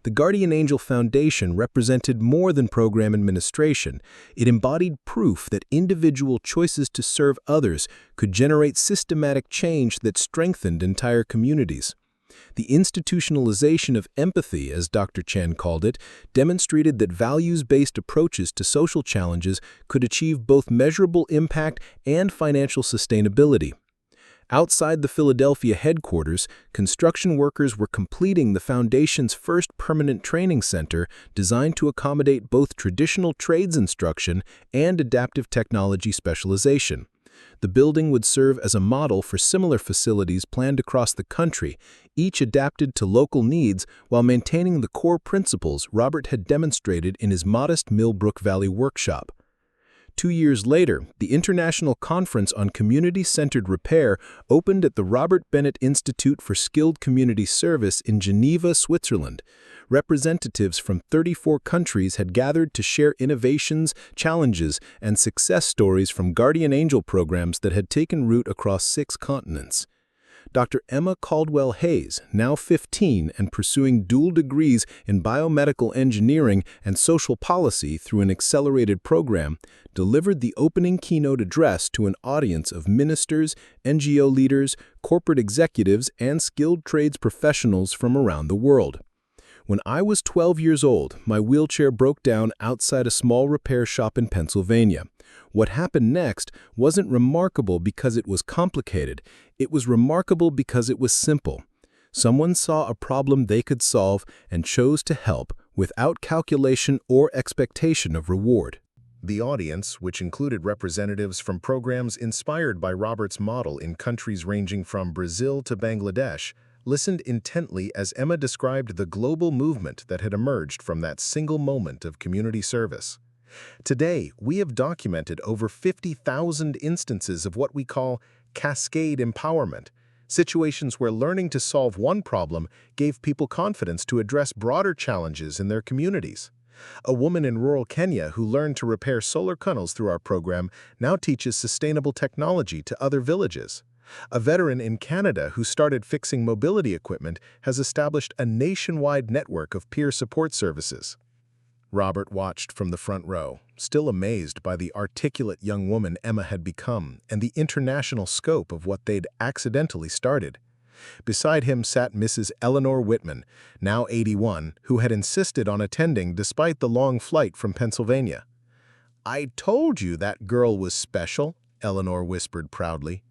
The Guardian Angel Foundation represented more than program administration. It embodied proof that individual choices to serve others could generate systematic change that strengthened entire communities. The institutionalization of empathy, as Dr. Chen called it, demonstrated that values-based approaches to social challenges could achieve both measurable impact and financial sustainability. Outside the Philadelphia headquarters, construction workers were completing the Foundation's first permanent training center designed to accommodate both traditional trades instruction and adaptive technology specialization. The building would serve as a model for similar facilities planned across the country, each adapted to local needs while maintaining the core principles Robert had demonstrated in his modest Millbrook Valley workshop. 2 years later, the International Conference on Community-Centered Repair opened at the Robert Bennett Institute for Skilled Community Service in Geneva, Switzerland. Representatives from 34 countries had gathered to share innovations, challenges, and success stories from Guardian Angel programs that had taken root across 6 continents. Dr. Emma Caldwell Hayes, now 15 and pursuing dual degrees in biomedical engineering and social policy through an accelerated program, delivered the opening keynote address to an audience of ministers, NGO leaders, corporate executives, and skilled trades professionals from around the world. When I was 12 years old, my wheelchair broke down outside a small repair shop in Pennsylvania. What happened next wasn't remarkable because it was complicated. It was remarkable because it was simple. Someone saw a problem they could solve and chose to help without calculation or expectation of reward. The audience, which included representatives from programs inspired by Robert's model in countries ranging from Brazil to Bangladesh, listened intently as Emma described the global movement that had emerged from that single moment of community service. Today, we have documented over 50,000 instances of what we call cascade empowerment, situations where learning to solve one problem gave people confidence to address broader challenges in their communities. A woman in rural Kenya who learned to repair solar tunnels through our program now teaches sustainable technology to other villages. A veteran in Canada who started fixing mobility equipment has established a nationwide network of peer support services. Robert watched from the front row, still amazed by the articulate young woman Emma had become and the international scope of what they'd accidentally started. Beside him sat Mrs. Eleanor Whitman, now 81, who had insisted on attending despite the long flight from Pennsylvania. "I told you that girl was special," Eleanor whispered proudly.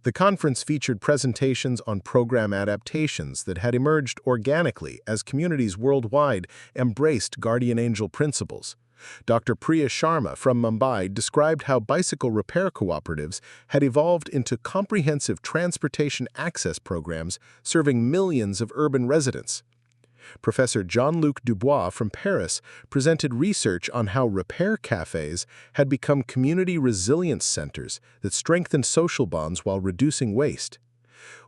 The conference featured presentations on program adaptations that had emerged organically as communities worldwide embraced guardian angel principles. Dr. Priya Sharma from Mumbai described how bicycle repair cooperatives had evolved into comprehensive transportation access programs serving millions of urban residents. Professor Jean-Luc Dubois from Paris presented research on how repair cafes had become community resilience centers that strengthened social bonds while reducing waste.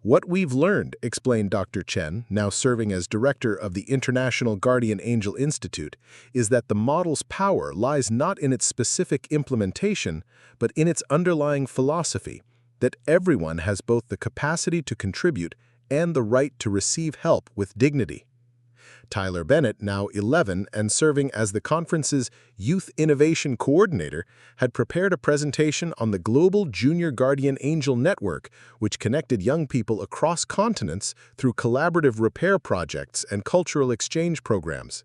"What we've learned," explained Dr. Chen, now serving as director of the International Guardian Angel Institute, "is that the model's power lies not in its specific implementation, but in its underlying philosophy, that everyone has both the capacity to contribute and the right to receive help with dignity." Tyler Bennett, now 11 and serving as the conference's Youth Innovation Coordinator, had prepared a presentation on the Global Junior Guardian Angel Network, which connected young people across continents through collaborative repair projects and cultural exchange programs.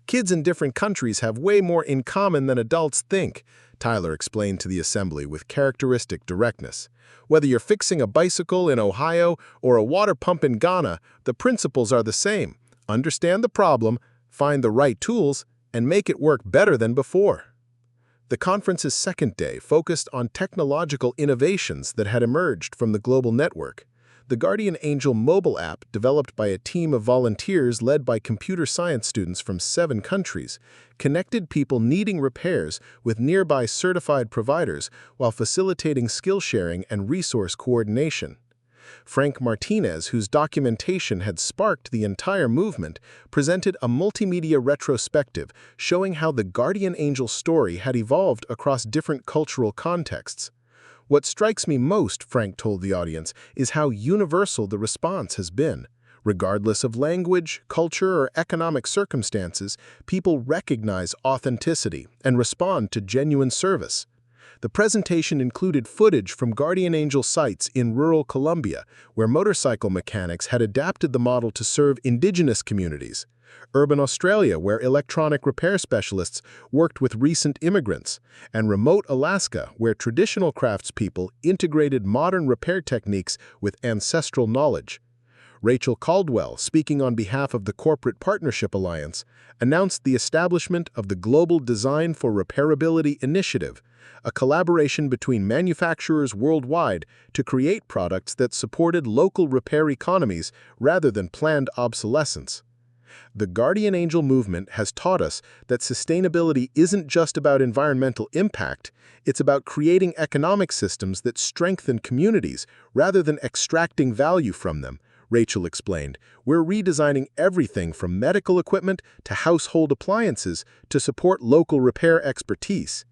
"Kids in different countries have way more in common than adults think," Tyler explained to the assembly with characteristic directness. "Whether you're fixing a bicycle in Ohio or a water pump in Ghana, the principles are the same. Understand the problem, find the right tools, and make it work better than before." The conference's second day focused on technological innovations that had emerged from the global network. The Guardian Angel mobile app, developed by a team of volunteers led by computer science students from 7 countries, connected people needing repairs with nearby certified providers while facilitating skill sharing and resource coordination. Frank Martinez, whose documentation had sparked the entire movement, presented a multimedia retrospective showing how the Guardian Angel story had evolved across different cultural contexts. "What strikes me most," Frank told the audience, "is how universal the response has been. Regardless of language, culture, or economic circumstances, people recognize authenticity and respond to genuine service." The presentation included footage from Guardian Angel sites in rural Colombia, where motorcycle mechanics had adapted the model to serve indigenous communities; urban Australia, where electronic repair specialists worked with recent immigrants; and remote Alaska, where traditional craftspeople integrated modern repair techniques with ancestral knowledge. Rachel Caldwell, speaking on behalf of the Corporate Partnership Alliance, announced the establishment of the Global Design for Repairability Initiative, a collaboration between manufacturers worldwide to create products that supported local repair economies rather than planned obsolescence. The Guardian Angel movement has taught us that sustainability isn't just about environmental impact, it's about creating economic systems that strengthen communities rather than extracting value from them, Rachel explained. "We're redesigning everything from medical equipment to household appliances to support local repair expertise."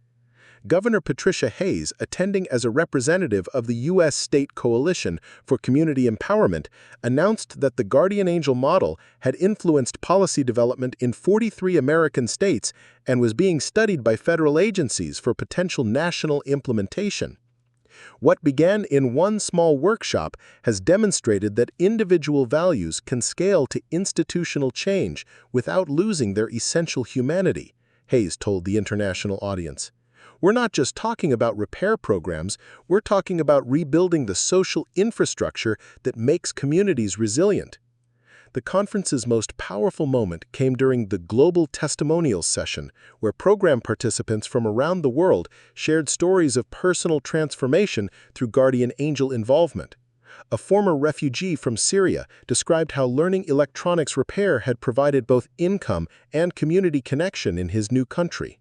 Governor Patricia Hayes, attending as a representative of the U.S. State Coalition for Community Empowerment, announced that the Guardian Angel model had influenced policy development in 43 American states and was being studied by federal agencies for potential national implementation. "What began in one small workshop has demonstrated that individual values can scale to institutional change without losing their essential humanity," Hayes told the international audience. "We're not just talking about repair programs, we're talking about rebuilding the social infrastructure that makes communities resilient." The conference's most powerful moment came during the Global Testimonials session, where program participants from around the world shared stories of personal transformation through Guardian Angel involvement. A former refugee from Syria described how learning electronics repair had provided both income and community connection in his new country.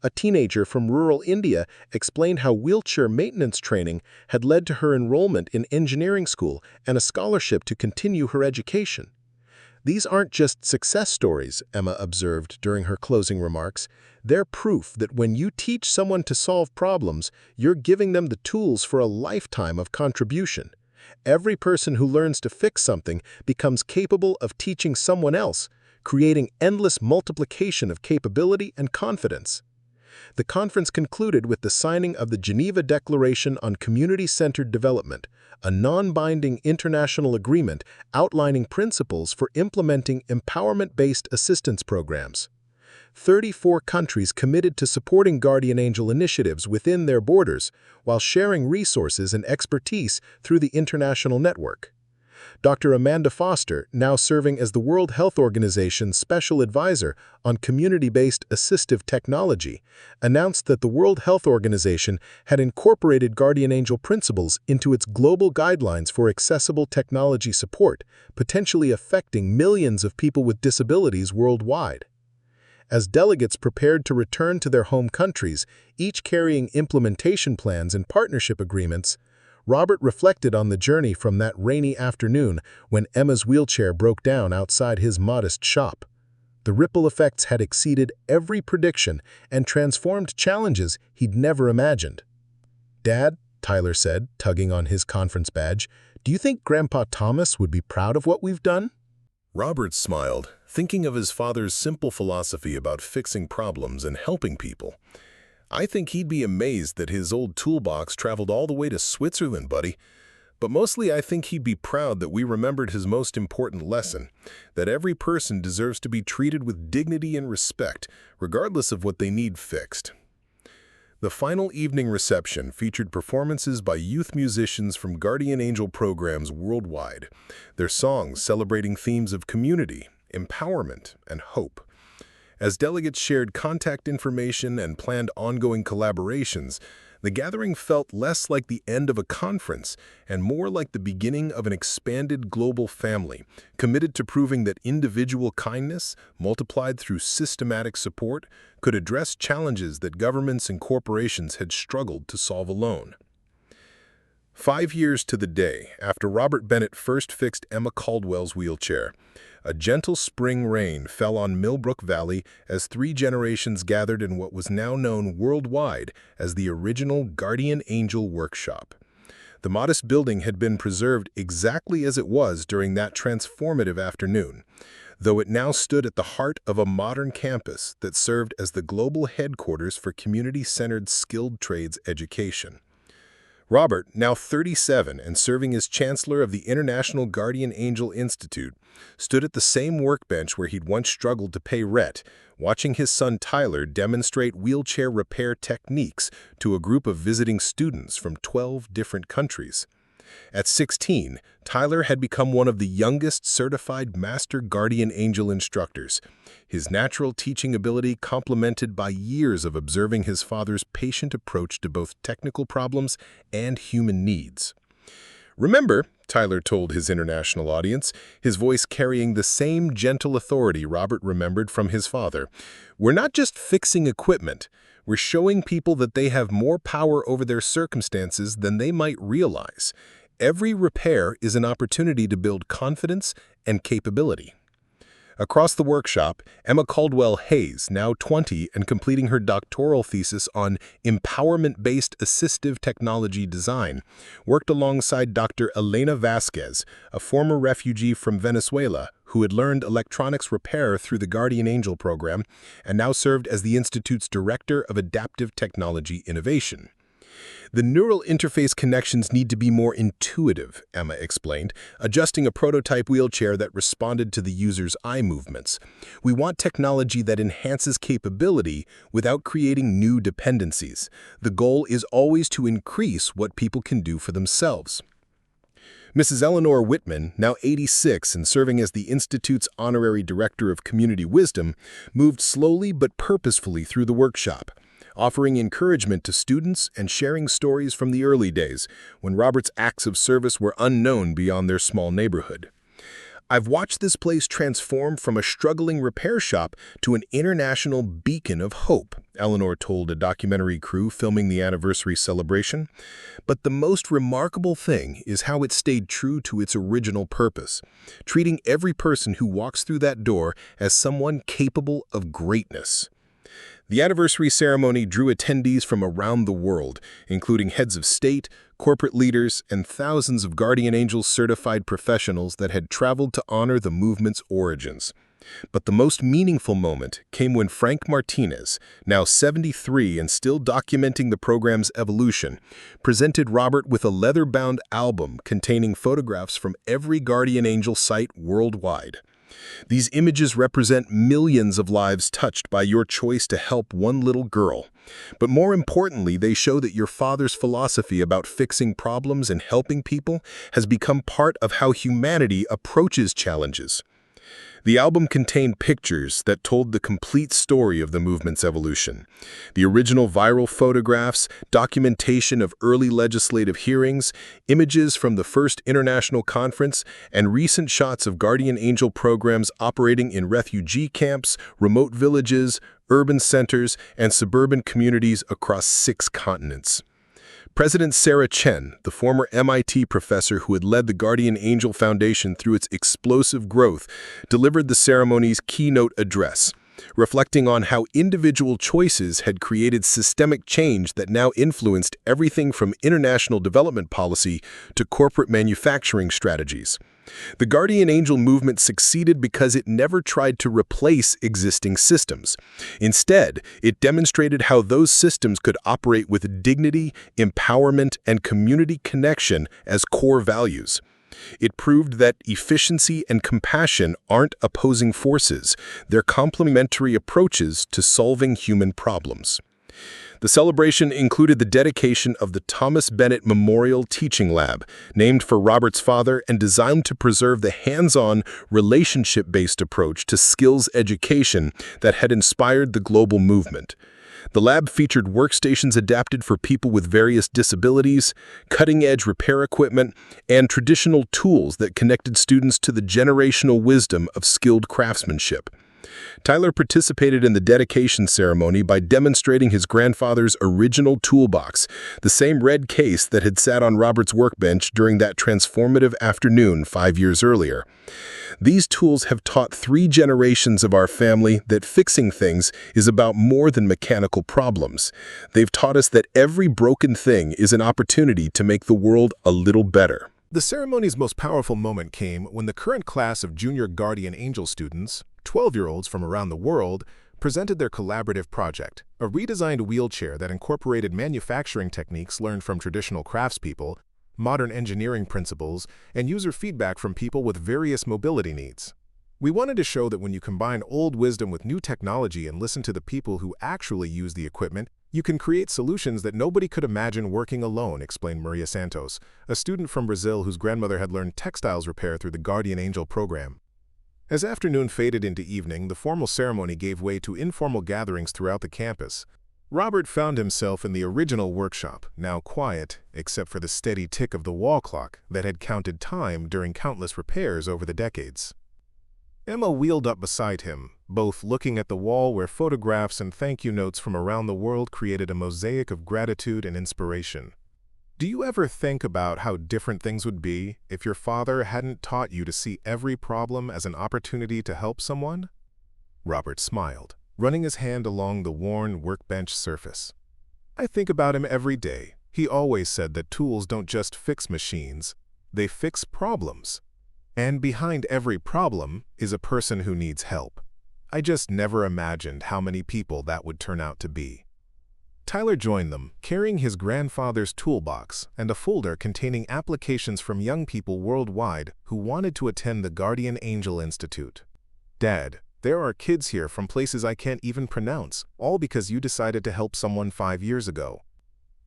A teenager from rural India explained how wheelchair maintenance training had led to her enrollment in engineering school and a scholarship to continue her education. "These aren't just success stories," Emma observed during her closing remarks. "They're proof that when you teach someone to solve problems, you're giving them the tools for a lifetime of contribution. Every person who learns to fix something becomes capable of teaching someone else, creating endless multiplication of capability and confidence. The conference concluded with the signing of the Geneva Declaration on Community-Centered Development, a non-binding international agreement outlining principles for implementing empowerment-based assistance programs. 34 countries committed to supporting guardian angel initiatives within their borders while sharing resources and expertise through the international network. Dr. Amanda Foster, now serving as the World Health Organization's Special Advisor on Community-Based Assistive Technology, announced that the World Health Organization had incorporated guardian angel principles into its global guidelines for accessible technology support, potentially affecting millions of people with disabilities worldwide. As delegates prepared to return to their home countries, each carrying implementation plans and partnership agreements, Robert reflected on the journey from that rainy afternoon when Emma's wheelchair broke down outside his modest shop. The ripple effects had exceeded every prediction and transformed challenges he'd never imagined. "Dad," Tyler said, tugging on his conference badge, "do you think Grandpa Thomas would be proud of what we've done?" Robert smiled, thinking of his father's simple philosophy about fixing problems and helping people. "I think he'd be amazed that his old toolbox traveled all the way to Switzerland, buddy. But mostly I think he'd be proud that we remembered his most important lesson, that every person deserves to be treated with dignity and respect, regardless of what they need fixed." The final evening reception featured performances by youth musicians from Guardian Angel programs worldwide, their songs celebrating themes of community, empowerment, and hope. As delegates shared contact information and planned ongoing collaborations, the gathering felt less like the end of a conference and more like the beginning of an expanded global family, committed to proving that individual kindness, multiplied through systematic support, could address challenges that governments and corporations had struggled to solve alone. 5 years to the day after Robert Bennett first fixed Emma Caldwell's wheelchair, a gentle spring rain fell on Millbrook Valley as 3 generations gathered in what was now known worldwide as the original Guardian Angel Workshop. The modest building had been preserved exactly as it was during that transformative afternoon, though it now stood at the heart of a modern campus that served as the global headquarters for community-centered skilled trades education. Robert, now 37 and serving as Chancellor of the International Guardian Angel Institute, stood at the same workbench where he'd once struggled to pay rent, watching his son Tyler demonstrate wheelchair repair techniques to a group of visiting students from 12 different countries. At 16, Tyler had become one of the youngest certified Master Guardian Angel instructors, his natural teaching ability complemented by years of observing his father's patient approach to both technical problems and human needs. "Remember," Tyler told his international audience, his voice carrying the same gentle authority Robert remembered from his father, "we're not just fixing equipment. We're showing people that they have more power over their circumstances than they might realize. Every repair is an opportunity to build confidence and capability." Across the workshop, Emma Caldwell Hayes, now 20 and completing her doctoral thesis on empowerment-based assistive technology design, worked alongside Dr. Elena Vasquez, a former refugee from Venezuela who had learned electronics repair through the Guardian Angel program and now served as the Institute's Director of Adaptive Technology Innovation. "The neural interface connections need to be more intuitive," Emma explained, adjusting a prototype wheelchair that responded to the user's eye movements. "We want technology that enhances capability without creating new dependencies. The goal is always to increase what people can do for themselves." Mrs. Eleanor Whitman, now 86 and serving as the Institute's Honorary Director of Community Wisdom, moved slowly but purposefully through the workshop, offering encouragement to students and sharing stories from the early days when Robert's acts of service were unknown beyond their small neighborhood. "I've watched this place transform from a struggling repair shop to an international beacon of hope," Eleanor told a documentary crew filming the anniversary celebration. "But the most remarkable thing is how it stayed true to its original purpose, treating every person who walks through that door as someone capable of greatness." The anniversary ceremony drew attendees from around the world, including heads of state, corporate leaders, and thousands of Guardian Angel certified professionals that had traveled to honor the movement's origins. But the most meaningful moment came when Frank Martinez, now 73 and still documenting the program's evolution, presented Robert with a leather-bound album containing photographs from every guardian angel site worldwide. These images represent millions of lives touched by your choice to help one little girl. But more importantly, they show that your father's philosophy about fixing problems and helping people has become part of how humanity approaches challenges. The album contained pictures that told the complete story of the movement's evolution. The original viral photographs, documentation of early legislative hearings, images from the first international conference, and recent shots of guardian angel programs operating in refugee camps, remote villages, urban centers, and suburban communities across 6 continents. President Sarah Chen, the former MIT professor who had led the Guardian Angel Foundation through its explosive growth, delivered the ceremony's keynote address, reflecting on how individual choices had created systemic change that now influenced everything from international development policy to corporate manufacturing strategies. The Guardian Angel movement succeeded because it never tried to replace existing systems. Instead, it demonstrated how those systems could operate with dignity, empowerment, and community connection as core values. It proved that efficiency and compassion aren't opposing forces, they're complementary approaches to solving human problems. The celebration included the dedication of the Thomas Bennett Memorial Teaching Lab, named for Robert's father and designed to preserve the hands-on, relationship-based approach to skills education that had inspired the global movement. The lab featured workstations adapted for people with various disabilities, cutting-edge repair equipment, and traditional tools that connected students to the generational wisdom of skilled craftsmanship. Tyler participated in the dedication ceremony by demonstrating his grandfather's original toolbox, the same red case that had sat on Robert's workbench during that transformative afternoon 5 years earlier. These tools have taught 3 generations of our family that fixing things is about more than mechanical problems. They've taught us that every broken thing is an opportunity to make the world a little better. The ceremony's most powerful moment came when the current class of junior Guardian Angel students, 12-year-olds from around the world, presented their collaborative project, a redesigned wheelchair that incorporated manufacturing techniques learned from traditional craftspeople, modern engineering principles, and user feedback from people with various mobility needs. We wanted to show that when you combine old wisdom with new technology and listen to the people who actually use the equipment, you can create solutions that nobody could imagine working alone, explained Maria Santos, a student from Brazil whose grandmother had learned textiles repair through the Guardian Angel program. As afternoon faded into evening, the formal ceremony gave way to informal gatherings throughout the campus. Robert found himself in the original workshop, now quiet, except for the steady tick of the wall clock that had counted time during countless repairs over the decades. Emma wheeled up beside him, both looking at the wall where photographs and thank-you notes from around the world created a mosaic of gratitude and inspiration. Do you ever think about how different things would be if your father hadn't taught you to see every problem as an opportunity to help someone? Robert smiled, running his hand along the worn workbench surface. I think about him every day. He always said that tools don't just fix machines, they fix problems. And behind every problem is a person who needs help. I just never imagined how many people that would turn out to be. Tyler joined them, carrying his grandfather's toolbox and a folder containing applications from young people worldwide who wanted to attend the Guardian Angel Institute. Dad, there are kids here from places I can't even pronounce, all because you decided to help someone 5 years ago.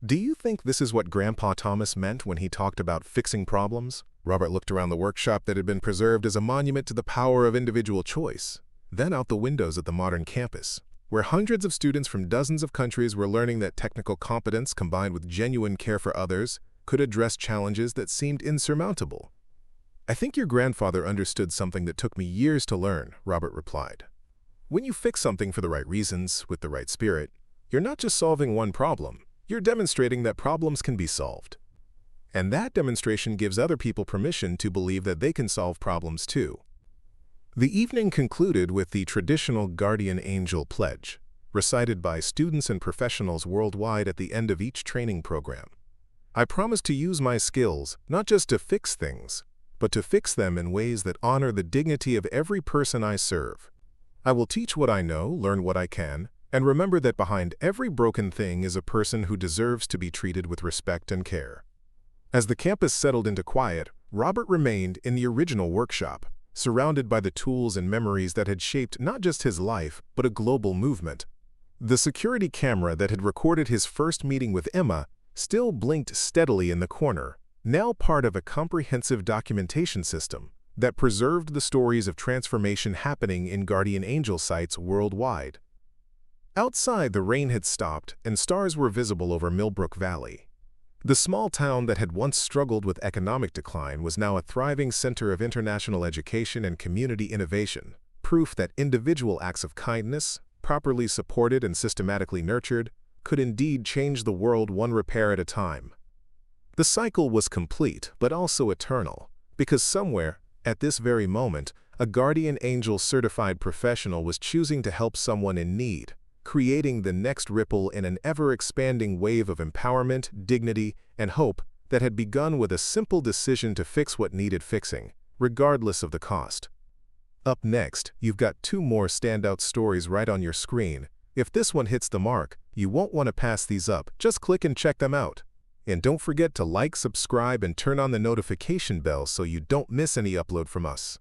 Do you think this is what Grandpa Thomas meant when he talked about fixing problems? Robert looked around the workshop that had been preserved as a monument to the power of individual choice, then out the windows at the modern campus, where hundreds of students from dozens of countries were learning that technical competence combined with genuine care for others could address challenges that seemed insurmountable. I think your grandfather understood something that took me years to learn, Robert replied. When you fix something for the right reasons, with the right spirit, you're not just solving one problem, you're demonstrating that problems can be solved. And that demonstration gives other people permission to believe that they can solve problems too. The evening concluded with the traditional Guardian Angel Pledge, recited by students and professionals worldwide at the end of each training program. I promise to use my skills not just to fix things, but to fix them in ways that honor the dignity of every person I serve. I will teach what I know, learn what I can, and remember that behind every broken thing is a person who deserves to be treated with respect and care. As the campus settled into quiet, Robert remained in the original workshop, surrounded by the tools and memories that had shaped not just his life, but a global movement. The security camera that had recorded his first meeting with Emma still blinked steadily in the corner, now part of a comprehensive documentation system that preserved the stories of transformation happening in guardian angel sites worldwide. Outside, the rain had stopped and stars were visible over Millbrook Valley. The small town that had once struggled with economic decline was now a thriving center of international education and community innovation, proof that individual acts of kindness, properly supported and systematically nurtured, could indeed change the world one repair at a time. The cycle was complete, but also eternal, because somewhere, at this very moment, a guardian angel certified professional was choosing to help someone in need, creating the next ripple in an ever-expanding wave of empowerment, dignity, and hope that had begun with a simple decision to fix what needed fixing, regardless of the cost. Up next, you've got 2 more standout stories right on your screen. If this one hits the mark, you won't want to pass these up. Just click and check them out. And don't forget to like, subscribe, and turn on the notification bell so you don't miss any upload from us.